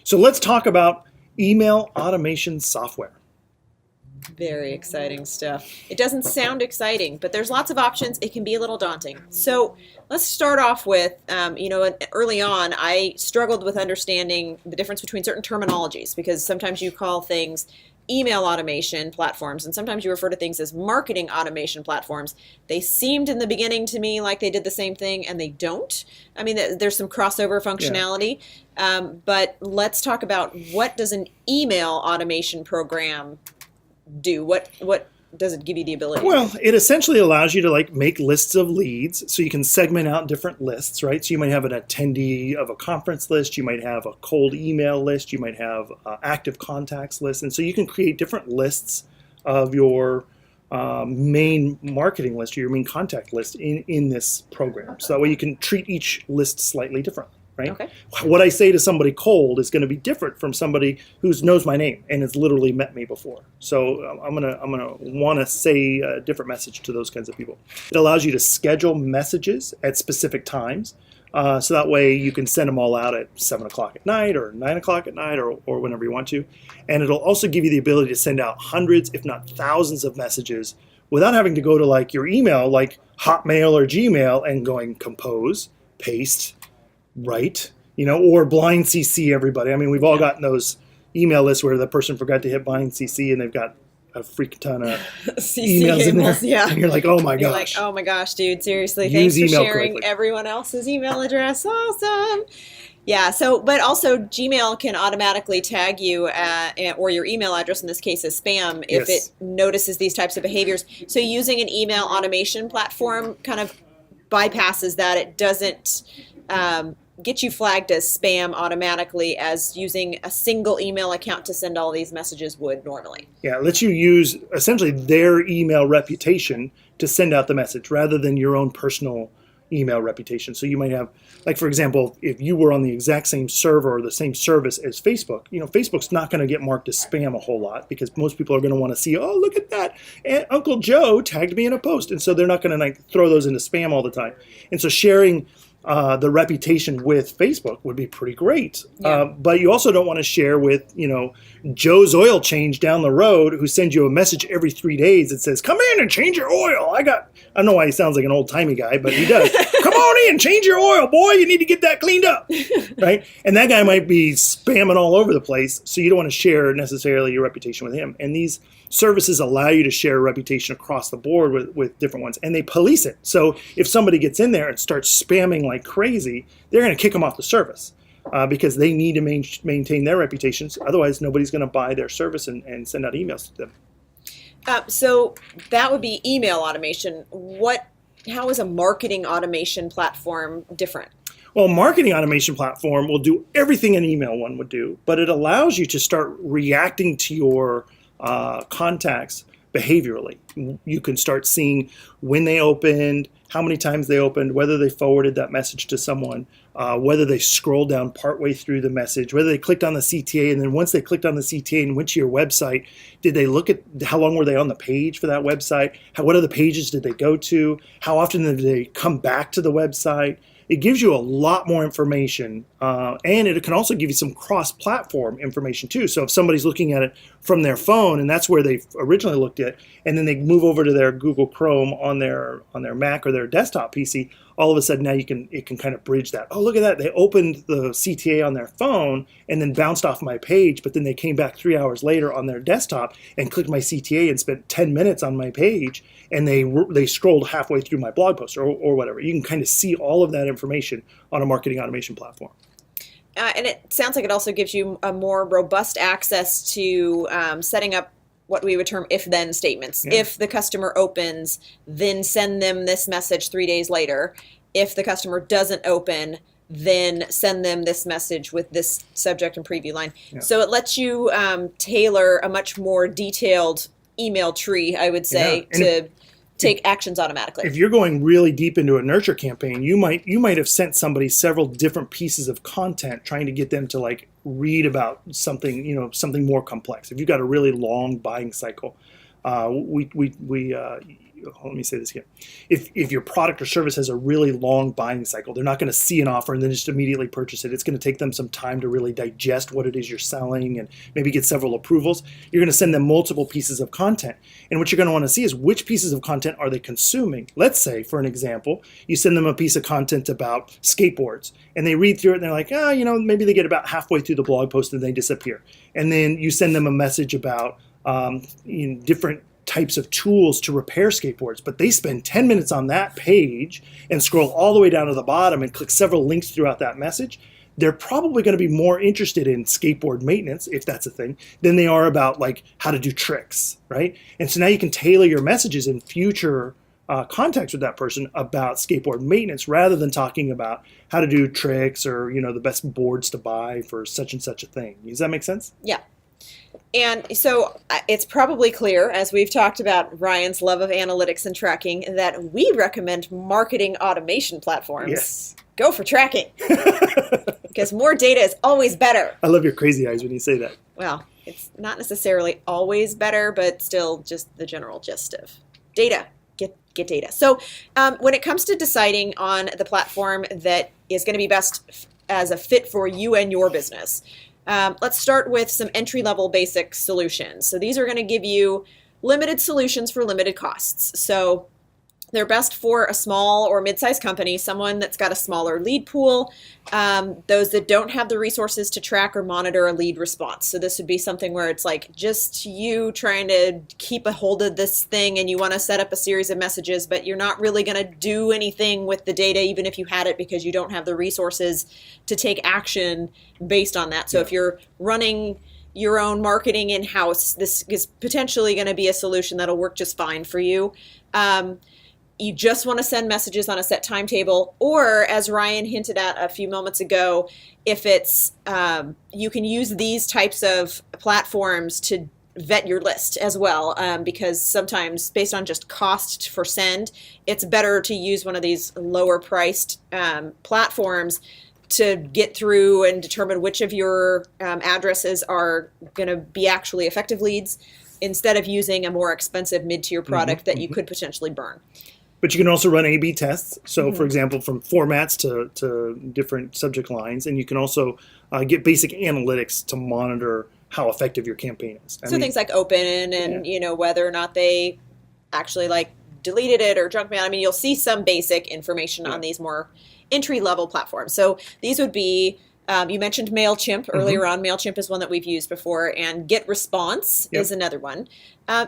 So let's talk about email automation software.
Very exciting stuff. It doesn't sound exciting, but there's lots of options. It can be a little daunting. So let's start off with, early on, I struggled with understanding the difference between certain terminologies, because sometimes you call things email automation platforms, and sometimes you refer to things as marketing automation platforms. They seemed in the beginning to me like they did the same thing, and they don't. I mean, there's some crossover functionality, but let's talk about, what does an email automation program do? What does it give you the ability?
Well, it essentially allows you to make lists of leads, so you can segment out different lists, right? So you might have an attendee of a conference list, you might have a cold email list, you might have active contacts list, and so you can create different lists of your main marketing list, or your main contact list in this program. So that way you can treat each list slightly differently. Right? Okay. What I say to somebody cold is going to be different from somebody who knows my name and has literally met me before. So I'm gonna want to say a different message to those kinds of people. It allows you to schedule messages at specific times. So that way you can send them all out at 7 o'clock at night or 9 o'clock at night or whenever you want to. And it'll also give you the ability to send out hundreds, if not thousands of messages without having to go to like your email, like Hotmail or Gmail, and going compose, paste, write, or blind CC everybody. I mean, we've all gotten those email lists where the person forgot to hit blind CC and they've got a freak ton of emails in there.
Yeah.
And you're like, oh my
You're
gosh.
like, oh my gosh, dude, seriously.
Use
Thanks for
email
sharing
correctly.
everyone else's email address. Awesome. Yeah. So, but also Gmail can automatically tag you or your email address, in this case, as spam if
Yes.
it notices these types of behaviors. So using an email automation platform kind of bypasses that. It doesn't get you flagged as spam automatically as using a single email account to send all these messages would normally.
Yeah, it lets you use essentially their email reputation to send out the message rather than your own personal email reputation. So you might have, like, for example, if you were on the exact same server or the same service as Facebook, Facebook's not going to get marked as spam a whole lot because most people are going to want to see, oh, look at that, and Uncle Joe tagged me in a post. And so they're not going to throw those into spam all the time. And so sharing the reputation with Facebook would be pretty great.
Yeah.
But you also don't want to share with, Joe's Oil Change down the road, who sends you a message every 3 days that says, come in and change your oil. I don't know why he sounds like an old-timey guy, but he does. Come on in, change your oil, boy. You need to get that cleaned up, right? And that guy might be spamming all over the place, so you don't want to share necessarily your reputation with him. And these services allow you to share a reputation across the board with different ones, and they police it. So if somebody gets in there and starts spamming like crazy, they're going to kick them off the service because they need to maintain their reputations. Otherwise, nobody's going to buy their service and send out emails to them.
So that would be email automation. How is a marketing automation platform different?
Well, a marketing automation platform will do everything an email one would do, but it allows you to start reacting to your contacts behaviorally. You can start seeing when they opened, how many times they opened, whether they forwarded that message to someone, whether they scrolled down partway through the message, whether they clicked on the CTA, and then once they clicked on the CTA and went to your website, did they look at how long were they on the page for that website? What other pages did they go to? How often did they come back to the website? It gives you a lot more information, and it can also give you some cross-platform information too. So if somebody's looking at it from their phone, and that's where they originally looked at, and then they move over to their Google Chrome on their Mac or their desktop PC, all of a sudden now it can kind of bridge that. Oh, look at that! They opened the CTA on their phone and then bounced off my page, but then they came back 3 hours later on their desktop and clicked my CTA and spent 10 minutes on my page, and they scrolled halfway through my blog post or whatever. You can kind of see all of that information on a marketing automation platform.
And it sounds like it also gives you a more robust access to setting up what we would term if-then statements.
Yeah.
If the customer opens, then send them this message 3 days later. If the customer doesn't open, then send them this message with this subject and preview line. Yeah. So it lets you tailor a much more detailed email tree, I would say, to take actions automatically.
If you're going really deep into a nurture campaign, you might have sent somebody several different pieces of content trying to get them to like read about something, something more complex. If you've got a really long buying cycle, let me say this again. If your product or service has a really long buying cycle, they're not going to see an offer and then just immediately purchase it. It's going to take them some time to really digest what it is you're selling and maybe get several approvals. You're going to send them multiple pieces of content. And what you're going to want to see is which pieces of content are they consuming. Let's say, for an example, you send them a piece of content about skateboards and they read through it and they're like, maybe they get about halfway through the blog post and they disappear. And then you send them a message about different types of tools to repair skateboards, but they spend 10 minutes on that page and scroll all the way down to the bottom and click several links throughout that message. They're probably going to be more interested in skateboard maintenance, if that's a thing, than they are about like how to do tricks, right? And so now you can tailor your messages in future contacts with that person about skateboard maintenance rather than talking about how to do tricks or, the best boards to buy for such and such a thing. Does that make sense?
Yeah. And so it's probably clear, as we've talked about Ryan's love of analytics and tracking, that we recommend marketing automation platforms.
Yes.
Go for tracking. Because more data is always better.
I love your crazy eyes when you say that.
Well, it's not necessarily always better, but still just the general gist of data. Get get data. So when it comes to deciding on the platform that is going to be best as a fit for you and your business, let's start with some entry-level basic solutions. So these are going to give you limited solutions for limited costs. So they're best for a small or mid-sized company, someone that's got a smaller lead pool, those that don't have the resources to track or monitor a lead response. So this would be something where it's like just you trying to keep a hold of this thing and you want to set up a series of messages, but you're not really going to do anything with the data, even if you had it, because you don't have the resources to take action based on that. So if you're running your own marketing in-house, this is potentially going to be a solution that'll work just fine for you. You just want to send messages on a set timetable, or as Ryan hinted at a few moments ago, if it's you can use these types of platforms to vet your list as well, because sometimes based on just cost for send, it's better to use one of these lower priced platforms to get through and determine which of your addresses are going to be actually effective leads, instead of using a more expensive mid-tier product that you could potentially burn.
But you can also run A/B tests. So, for example, from formats to different subject lines. And you can also get basic analytics to monitor how effective your campaign is.
So things like open and, whether or not they actually deleted it or junk mail. I mean, you'll see some basic information on these more entry-level platforms. So these would be, you mentioned MailChimp earlier on. MailChimp is one that we've used before, and GetResponse is another one.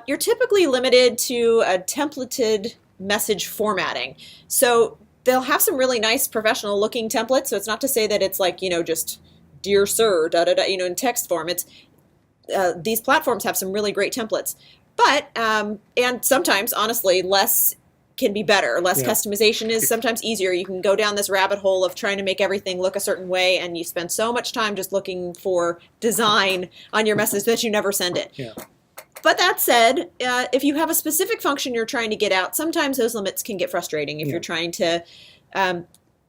You're typically limited to a templated message formatting. So they'll have some really nice professional looking templates. So it's not to say that it's just dear sir, in text form. It's these platforms have some really great templates, but and sometimes honestly less can be better. Less customization is sometimes easier. You can go down this rabbit hole of trying to make everything look a certain way, and you spend so much time just looking for design on your message that you never send it. But that said, if you have a specific function you're trying to get out, sometimes those limits can get frustrating if you're trying to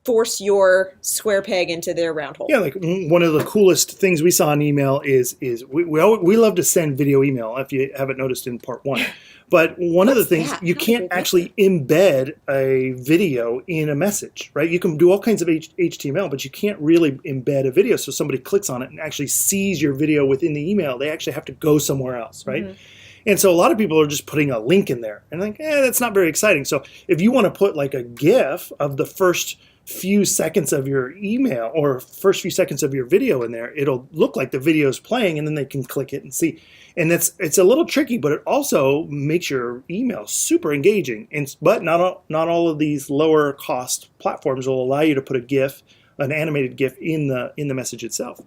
force your square peg into their round hole.
Yeah, like one of the coolest things we saw in email is we love to send video email, if you haven't noticed in part 1. But one of the things, you can't actually embed a video in a message, right? You can do all kinds of HTML, but you can't really embed a video. So somebody clicks on it and actually sees your video within the email. They actually have to go somewhere else, right? And so a lot of people are just putting a link in there and that's not very exciting. So if you want to put like a GIF of the first few seconds of your email or first few seconds of your video in there, it'll look like the video is playing, and then they can click it and see. And it's a little tricky, but it also makes your email super engaging. But not all of these lower cost platforms will allow you to put a GIF, an animated GIF, in the message itself.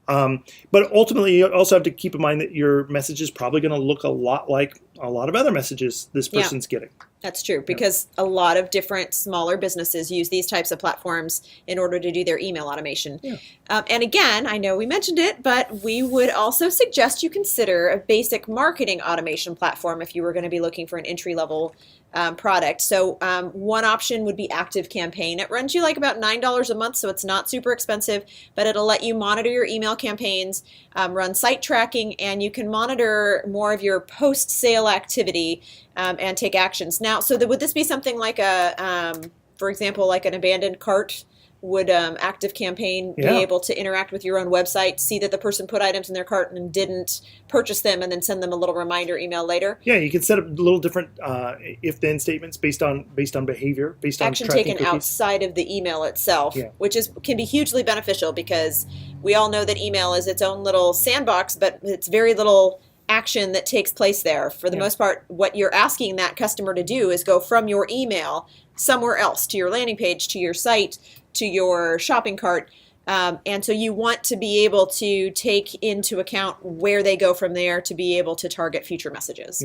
But ultimately, you also have to keep in mind that your message is probably going to look a lot like a lot of other messages this person's getting.
That's true, because a lot of different smaller businesses use these types of platforms in order to do their email automation. And again, I know we mentioned it, but we would also suggest you consider a basic marketing automation platform if you were going to be looking for an entry-level product. So one option would be ActiveCampaign. It runs you like about $9 a month, so it's not super expensive, but it'll let you monitor your email campaigns, run site tracking, and you can monitor more of your post-sale activity and take actions. Now, so would this be something like for example, like an abandoned cart? Would ActiveCampaign be able to interact with your own website, see that the person put items in their cart and didn't purchase them, and then send them a little reminder email later?
Yeah, you can set up a little different if-then statements based on behavior, based on
action
tracking
taken
cookies
outside of the email itself, which can be hugely beneficial, because we all know that email is its own little sandbox, but it's very little action that takes place there. For the most part, what you're asking that customer to do is go from your email somewhere else, to your landing page, to your site, to your shopping cart. And so you want to be able to take into account where they go from there to be able to target future messages.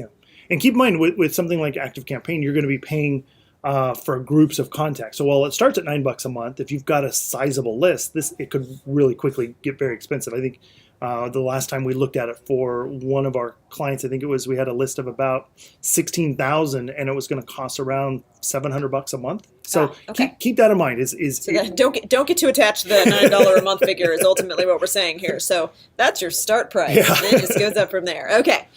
And keep in mind, with something like ActiveCampaign, you're going to be paying for groups of contacts. So while it starts at $9 a month, if you've got a sizable list, it could really quickly get very expensive. I think the last time we looked at it for one of our clients, I think we had a list of about 16,000, and it was going to cost around $700 a month. So keep that in mind.
Don't get too attached to the $9 a month figure is ultimately what we're saying here. So that's your start price. And then it just goes up from there. Okay.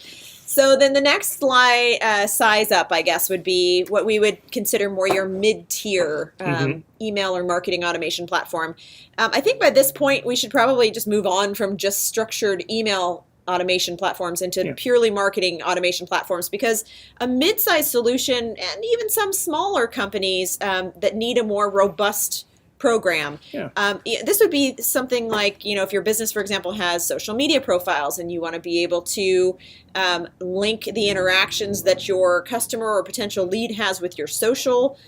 So then the next size up, I guess, would be what we would consider more your mid-tier email or marketing automation platform. I think by this point, we should probably just move on from just structured email automation platforms into purely marketing automation platforms, because a mid-sized solution and even some smaller companies that need a more robust program. This would be something like, if your business, for example, has social media profiles and you want to be able to link the interactions that your customer or potential lead has with your social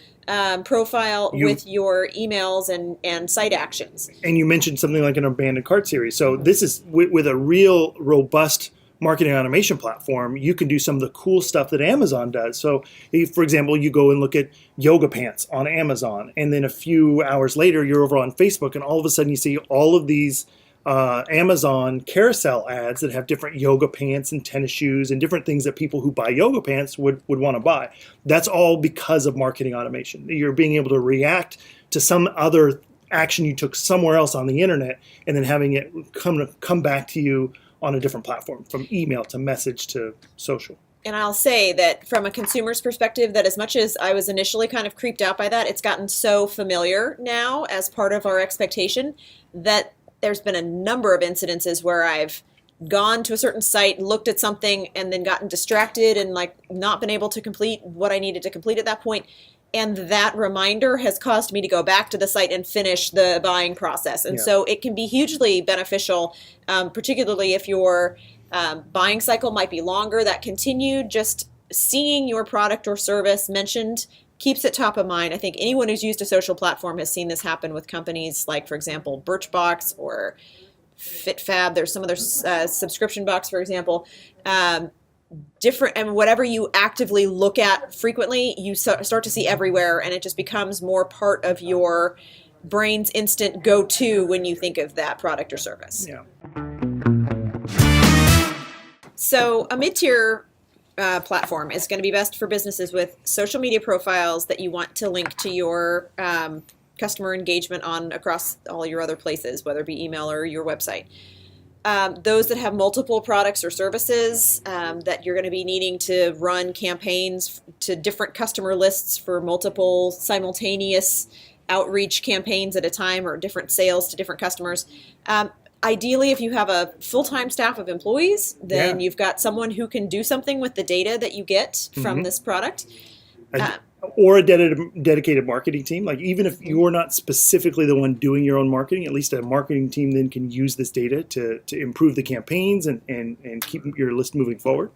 profile with your emails and site actions.
And you mentioned something like an abandoned cart series. So this is with a real robust marketing automation platform, you can do some of the cool stuff that Amazon does. So if, for example, you go and look at yoga pants on Amazon, and then a few hours later, you're over on Facebook, and all of a sudden you see all of these Amazon carousel ads that have different yoga pants and tennis shoes and different things that people who buy yoga pants would want to buy. That's all because of marketing automation. You're being able to react to some other action you took somewhere else on the internet, and then having it come back to you on a different platform, from email to message to social.
And I'll say that from a consumer's perspective, that as much as I was initially kind of creeped out by that, it's gotten so familiar now as part of our expectation that there's been a number of incidences where I've gone to a certain site, looked at something, and then gotten distracted and not been able to complete what I needed to complete at that point. And that reminder has caused me to go back to the site and finish the buying process. And so it can be hugely beneficial, particularly if your buying cycle might be longer. That continued, just seeing your product or service mentioned keeps it top of mind. I think anyone who's used a social platform has seen this happen with companies like, for example, Birchbox or FitFab. There's some other subscription box, for example. Different, and whatever you actively look at frequently, you start to see everywhere, and it just becomes more part of your brain's instant go-to when you think of that product or service. So a mid-tier platform is going to be best for businesses with social media profiles that you want to link to your customer engagement on across all your other places, whether it be email or your website. Those that have multiple products or services that you're going to be needing to run campaigns to different customer lists for multiple simultaneous outreach campaigns at a time, or different sales to different customers. Ideally, if you have a full-time staff of employees, then you've got someone who can do something with the data that you get from this product.
Or a dedicated marketing team. Like, even if you're not specifically the one doing your own marketing, at least a marketing team then can use this data to improve the campaigns and keep your list moving forward.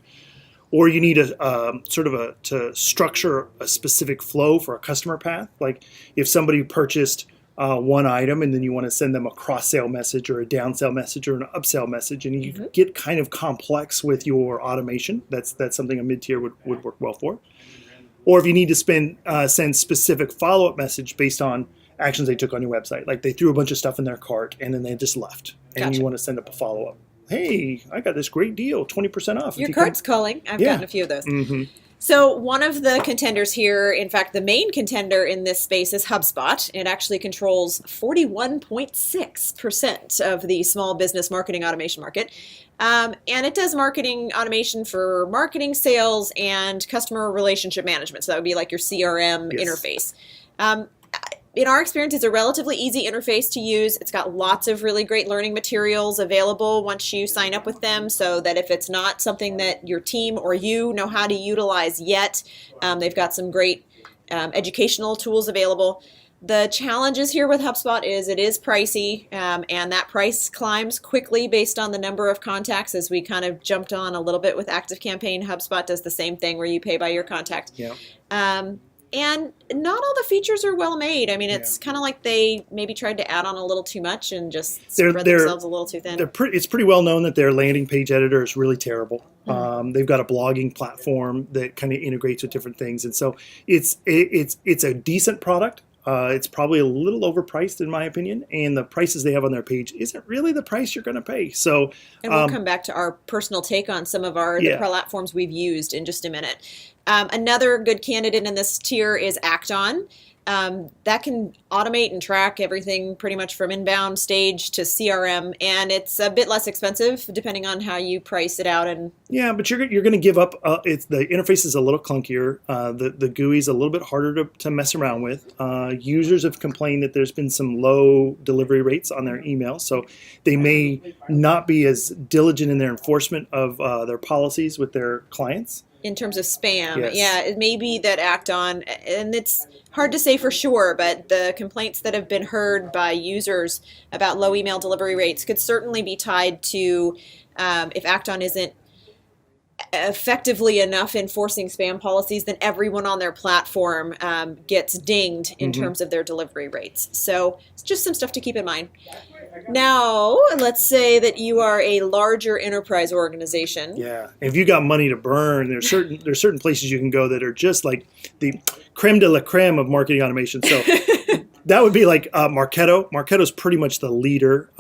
Or you need to structure a specific flow for a customer path. Like, if somebody purchased one item and then you want to send them a cross-sale message or a down-sell message or an upsell message, and you get kind of complex with your automation, that's something a mid-tier would work well for. Or if you need to send specific follow-up message based on actions they took on your website. Like, they threw a bunch of stuff in their cart and then they just left. And you want to send up a follow-up. Hey, I got this great deal, 20% off.
Your cart's calling. I've gotten a few of those. So one of the contenders here, in fact, the main contender in this space is HubSpot. It actually controls 41.6% of the small business marketing automation market. And it does marketing automation for marketing, sales, and customer relationship management. So that would be like your CRM interface. In our experience, it's a relatively easy interface to use. It's got lots of really great learning materials available once you sign up with them, so that if it's not something that your team or you know how to utilize yet, they've got some great educational tools available. The challenges here with HubSpot is it is pricey, and that price climbs quickly based on the number of contacts. As we kind of jumped on a little bit with ActiveCampaign, HubSpot does the same thing where you pay by your contact. And not all the features are well made. I mean, it's kind of like they maybe tried to add on a little too much and just spread themselves a little too thin.
It's pretty well known that their landing page editor is really terrible. They've got a blogging platform that kind of integrates with different things. And so it's a decent product. It's probably a little overpriced in my opinion, and the prices they have on their page isn't really the price you're going to pay. So,
and we'll come back to our personal take on some of the platforms we've used in just a minute. Another good candidate in this tier is Acton. that can automate and track everything pretty much from inbound stage to CRM, and it's a bit less expensive depending on how you price it out. And
yeah, but you're going to give up. It's the interface is a little clunkier. The GUI is a little bit harder to mess around with. Users have complained that there's been some low delivery rates on their email, so they may not be as diligent in their enforcement of their policies with their clients.
in terms of spam,
Yes.
yeah, it may be that act on, and it's hard to say for sure, but the complaints that have been heard by users about low email delivery rates could certainly be tied to if Acton isn't effectively enough enforcing spam policies, then everyone on their platform gets dinged in terms of their delivery rates. So it's just some stuff to keep in mind. Now, let's say that you are a larger enterprise organization.
Yeah, if you got money to burn, there's certain places you can go that are just like the creme de la creme of marketing automation. So that would be like Marketo. Marketo's pretty much the leader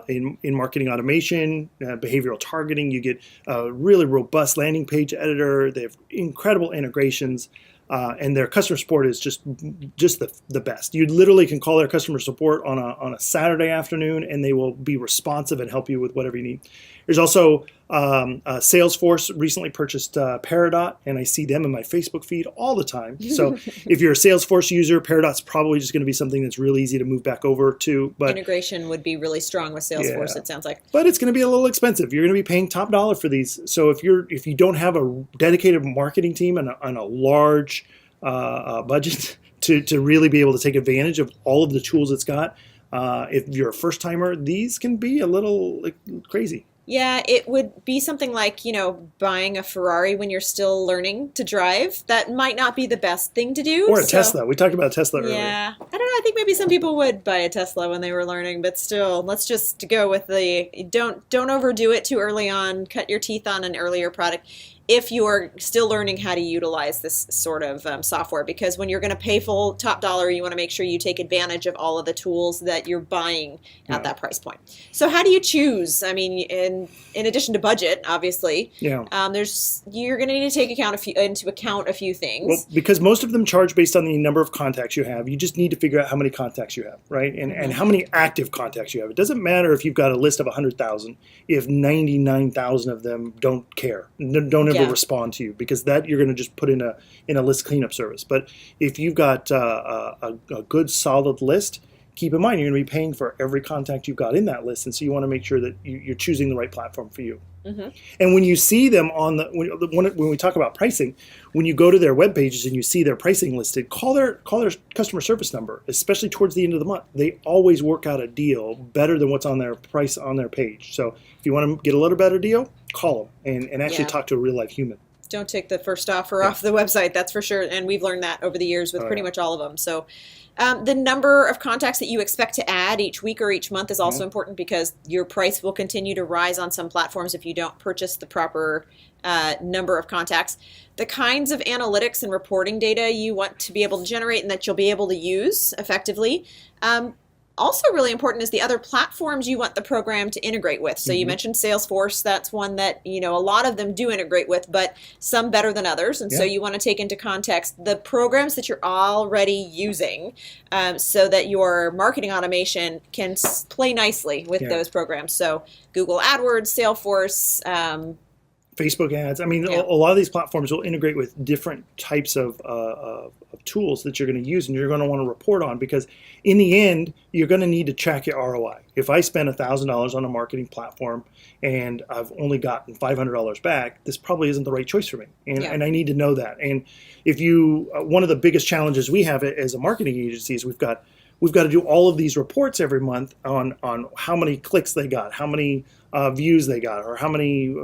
in marketing automation, behavioral targeting. You get a really robust landing page editor. They have incredible integrations. And their customer support is just the best. You literally can call their customer support on a Saturday afternoon, and they will be responsive and help you with whatever you need. There's also Salesforce recently purchased Peridot, and I see them in my Facebook feed all the time. So if you're a Salesforce user, Peridot's probably just going to be something that's really easy to move back over to. But
integration would be really strong with Salesforce,
yeah.
It sounds like.
But it's going to be a little expensive. You're going to be paying top dollar for these. So if you don't have a dedicated marketing team and a large budget to really be able to take advantage of all of the tools it's got, if you're a first timer, these can be a little crazy.
Yeah, it would be something like, buying a Ferrari when you're still learning to drive. That might not be the best thing to do.
Or a Tesla. We talked about Tesla earlier.
Yeah. I don't know. I think maybe some people would buy a Tesla when they were learning, but still, let's just go with the don't overdo it too early on. Cut your teeth on an earlier product if you are still learning how to utilize this sort of software, because when you're going to pay full top dollar, you want to make sure you take advantage of all of the tools that you're buying at that price point. So how do you choose? I mean, in addition to budget, obviously, you're going to need to take into account a few things.
Well, because most of them charge based on the number of contacts you have. You just need to figure out how many contacts you have, right? And how many active contacts you have. It doesn't matter if you've got a list of 100,000 if 99,000 of them don't care, don't ever respond to you, because that you're going to just put in a list cleanup service. But if you've got a good solid list, keep in mind you're going to be paying for every contact you've got in that list, and so you want to make sure that you're choosing the right platform for you. And when you see them on when we talk about pricing, when you go to their web pages and you see their pricing listed, call their customer service number, especially towards the end of the month. They always work out a deal better than what's on their price on their page. So if you want to get a little better deal, call them and actually talk to a real life human.
Don't take the first offer off the website, that's for sure. And we've learned that over the years with pretty much all of them. So the number of contacts that you expect to add each week or each month is also important, because your price will continue to rise on some platforms if you don't purchase the proper number of contacts. The kinds of analytics and reporting data you want to be able to generate and that you'll be able to use effectively. Also really important is the other platforms you want the program to integrate with. So you mentioned Salesforce. That's one that, a lot of them do integrate with, but some better than others. And so you want to take into context the programs that you're already using so that your marketing automation can play nicely with those programs. So Google AdWords, Salesforce,
Facebook ads. I mean, a lot of these platforms will integrate with different types of tools that you're going to use and you're going to want to report on, because in the end, you're going to need to track your ROI. If I spend $1,000 on a marketing platform and I've only gotten $500 back, this probably isn't the right choice for me. And I need to know that. And if one of the biggest challenges we have as a marketing agency is we've got to do all of these reports every month on how many clicks they got, how many views they got, or how many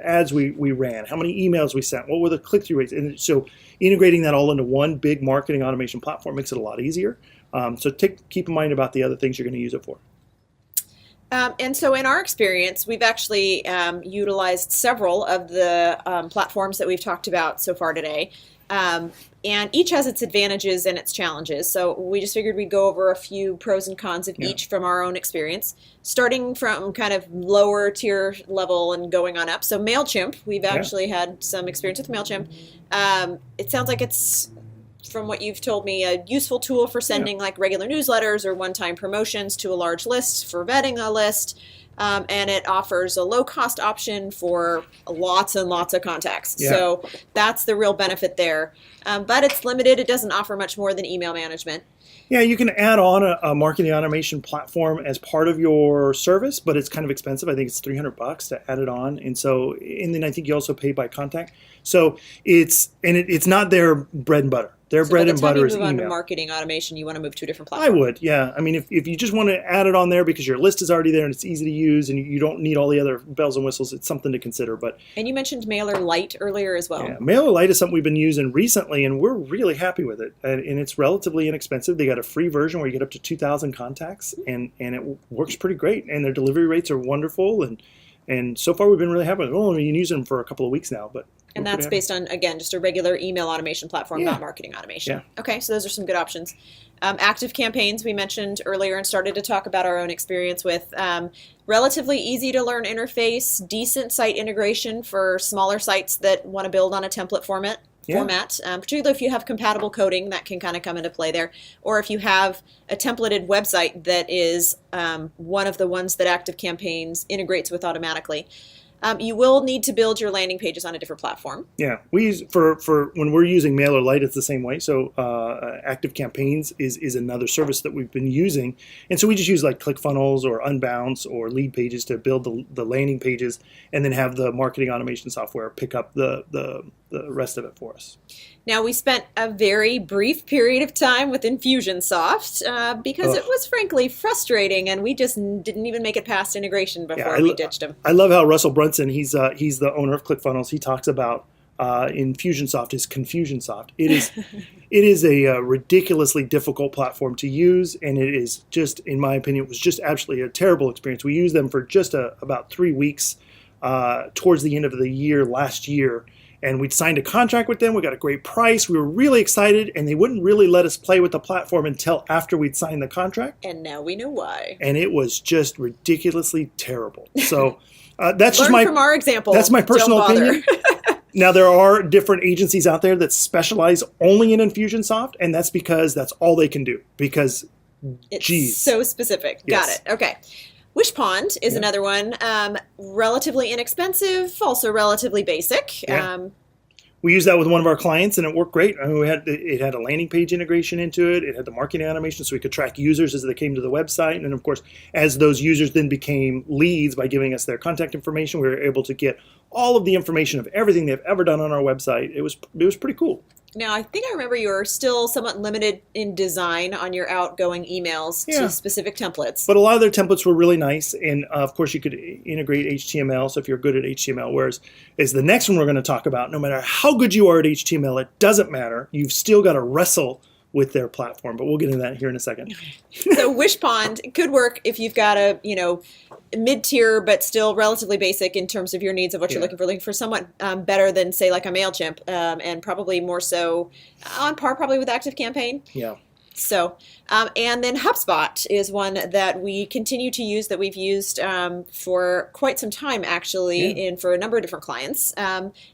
ads we ran, how many emails we sent, what were the click-through rates. And so integrating that all into one big marketing automation platform makes it a lot easier. So keep in mind about the other things you're going to use it for.
And so in our experience, we've actually utilized several of the platforms that we've talked about so far today. And each has its advantages and its challenges. So we just figured we'd go over a few pros and cons of each from our own experience, starting from kind of lower tier level and going on up. So MailChimp, we've actually had some experience with MailChimp. It sounds like it's from what you've told me, a useful tool for sending like regular newsletters or one-time promotions to a large list for vetting a list. And it offers a low-cost option for lots and lots of contacts.
Yeah.
So that's the real benefit there. But it's limited. It doesn't offer much more than email management.
Yeah, you can add on a marketing automation platform as part of your service, but it's kind of expensive. I think it's $300 to add it on, and then I think you also pay by contact. So it's not their bread and butter. Their bread and butter is email.
By the time you move on to marketing automation, you want to move to a different platform.
I would, yeah. I mean, if you just want to add it on there because your list is already there and it's easy to use and you don't need all the other bells and whistles, it's something to consider.
And you mentioned MailerLite earlier as well.
Yeah, MailerLite is something we've been using recently, and we're really happy with it. And it's relatively inexpensive. They got a free version where you get up to 2,000 contacts, and it works pretty great. And their delivery rates are wonderful, and so far we've been really happy with it. We've only been using them for a couple of weeks now, but.
And that's based on, again, just a regular email automation platform, not marketing automation.
Yeah.
Okay, so those are some good options. Active campaigns we mentioned earlier and started to talk about our own experience with. Relatively easy to learn interface, decent site integration for smaller sites that want to build on a template format. Particularly if you have compatible coding, that can kind of come into play there. Or if you have a templated website that is one of the ones that Active Campaigns integrates with automatically. You will need to build your landing pages on a different platform. Yeah,
we use for when we're using MailerLite, it's the same way. So Active Campaigns is another service that we've been using, and so we just use like ClickFunnels or Unbounce or Lead Pages to build the landing pages, and then have the marketing automation software pick up the rest of it for us.
Now, we spent a very brief period of time with Infusionsoft because it was frankly frustrating, and we just didn't even make it past integration before we ditched him.
I love how Russell Brunson, he's the owner of ClickFunnels, he talks about Infusionsoft is Confusionsoft. It is a ridiculously difficult platform to use, and it is just, in my opinion, it was just absolutely a terrible experience. We used them for just about 3 weeks towards the end of the year last year. And we'd signed a contract with them. We got a great price. We were really excited, and they wouldn't really let us play with the platform until after we'd signed the contract.
And now we know why.
And it was just ridiculously terrible. So that's just
Learn from our example.
That's my personal opinion. Now, there are different agencies out there that specialize only in Infusionsoft, and that's because that's all they can do. Because,
it's so specific.
Yes.
Got it. Okay. Wishpond is another one. Relatively inexpensive, also relatively basic.
Yeah. We used that with one of our clients, and it worked great. I mean, it had a landing page integration into it. It had the marketing automation, so we could track users as they came to the website. And of course, as those users then became leads by giving us their contact information, we were able to get all of the information of everything they've ever done on our website. It was pretty cool.
Now, I think I remember you were still somewhat limited in design on your outgoing emails to specific templates.
But a lot of their templates were really nice. And of course, you could integrate HTML. So if you're good at HTML, whereas is the next one we're going to talk about, no matter how good you are at HTML, it doesn't matter. You've still got to wrestle with their platform. But we'll get into that here in a second.
So Wishpond could work if you've got a, mid-tier but still relatively basic in terms of your needs of what you're looking for somewhat better than, say, like a MailChimp, and probably more so on par probably with ActiveCampaign.
Yeah.
So, and then HubSpot is one that we continue to use, that we've used for quite some time, actually, and for a number of different clients.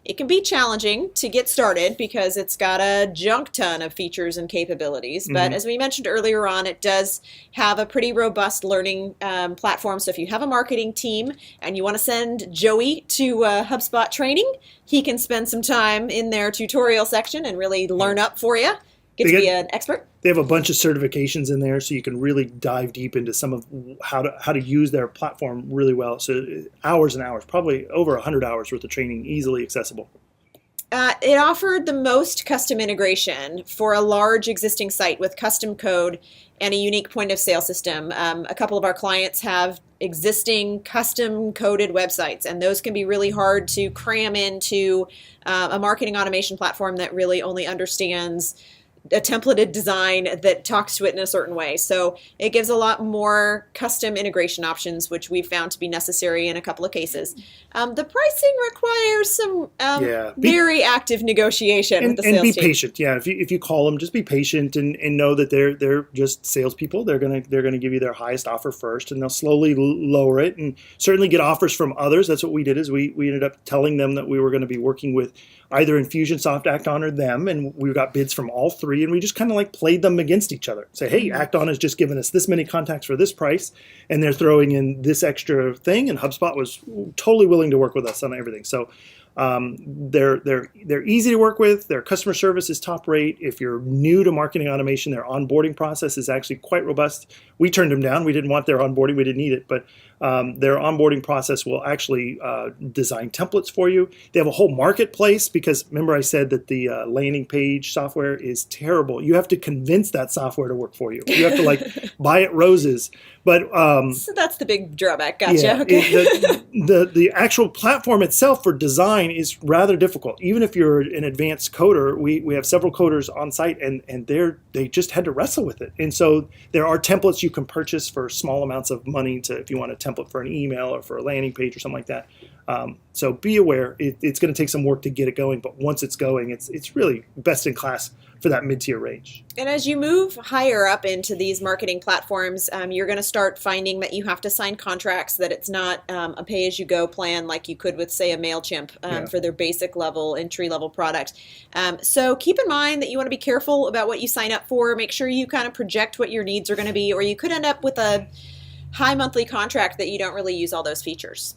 It can be challenging to get started because it's got a junk ton of features and capabilities. But as we mentioned earlier on, it does have a pretty robust learning platform. So if you have a marketing team and you want to send Joey to HubSpot training, he can spend some time in their tutorial section and really learn up for you. Get to be an expert.
They have a bunch of certifications in there, so you can really dive deep into some of how to use their platform really well. So hours and hours, probably over 100 hours worth of training, easily accessible.
It offered the most custom integration for a large existing site with custom code and a unique point of sale system. A couple of our clients have existing custom coded websites, and those can be really hard to cram into a marketing automation platform that really only understands a templated design that talks to it in a certain way. So it gives a lot more custom integration options, which we've found to be necessary in a couple of cases. The pricing requires some very active negotiation with the sales team.
And be patient. Yeah, if you call them, just be patient and know that they're just salespeople. They're gonna give you their highest offer first, and they'll slowly lower it, and certainly get offers from others. That's what we did. Is we ended up telling them that we were going to be working with either Infusionsoft, Act On, or them, and we got bids from all three. three, and we just kind of like played them against each other. Say, hey, Act-On has just given us this many contacts for this price, and they're throwing in this extra thing, and HubSpot was totally willing to work with us on everything. So they're easy to work with. Their customer service is top rate. If you're new to marketing automation, their onboarding process is actually quite robust. We turned them down. We didn't want their onboarding. We didn't need it. But their onboarding process will actually design templates for you. They have a whole marketplace because remember I said that the landing page software is terrible. You have to convince that software to work for you. You have to like buy it roses. But
so that's the big drawback. Gotcha.
Yeah,
Okay.
The actual platform itself for design is rather difficult. Even if you're an advanced coder, we have several coders on site, and they just had to wrestle with it. And so there are templates you can purchase for small amounts of money if you want a template for an email or for a landing page or something like that. So be aware, it's going to take some work to get it going, but once it's going, it's really best in class for that mid-tier range.
And as you move higher up into these marketing platforms, you're going to start finding that you have to sign contracts, that it's not a pay-as-you-go plan like you could with, say, a MailChimp for their basic level, entry-level product. So keep in mind that you want to be careful about what you sign up for. Make sure you kind of project what your needs are going to be, or you could end up with a high monthly contract that you don't really use all those features.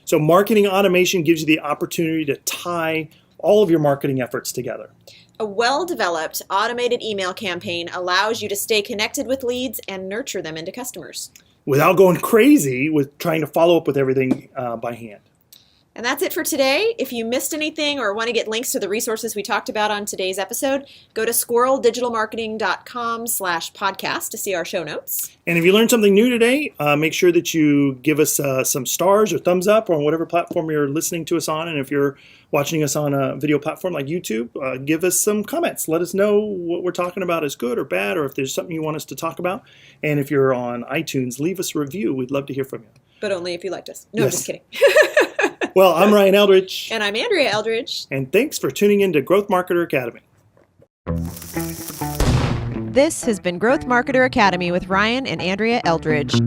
So marketing automation gives you the opportunity to tie all of your marketing efforts together.
A well-developed automated email campaign allows you to stay connected with leads and nurture them into customers,
without going crazy with trying to follow up with everything by hand.
And that's it for today. If you missed anything or want to get links to the resources we talked about on today's episode, go to squirreldigitalmarketing.com/podcast to see our show notes.
And if you learned something new today, make sure that you give us some stars or thumbs up on whatever platform you're listening to us on. And if you're watching us on a video platform like YouTube, give us some comments. Let us know what we're talking about is good or bad, or if there's something you want us to talk about. And if you're on iTunes, leave us a review. We'd love to hear from you.
But only if you liked us. No,
Yes.
Just kidding.
Well, I'm Ryan Eldridge.
And I'm Andrea Eldridge.
And thanks for tuning in to Growth Marketer Academy.
This has been Growth Marketer Academy with Ryan and Andrea Eldridge.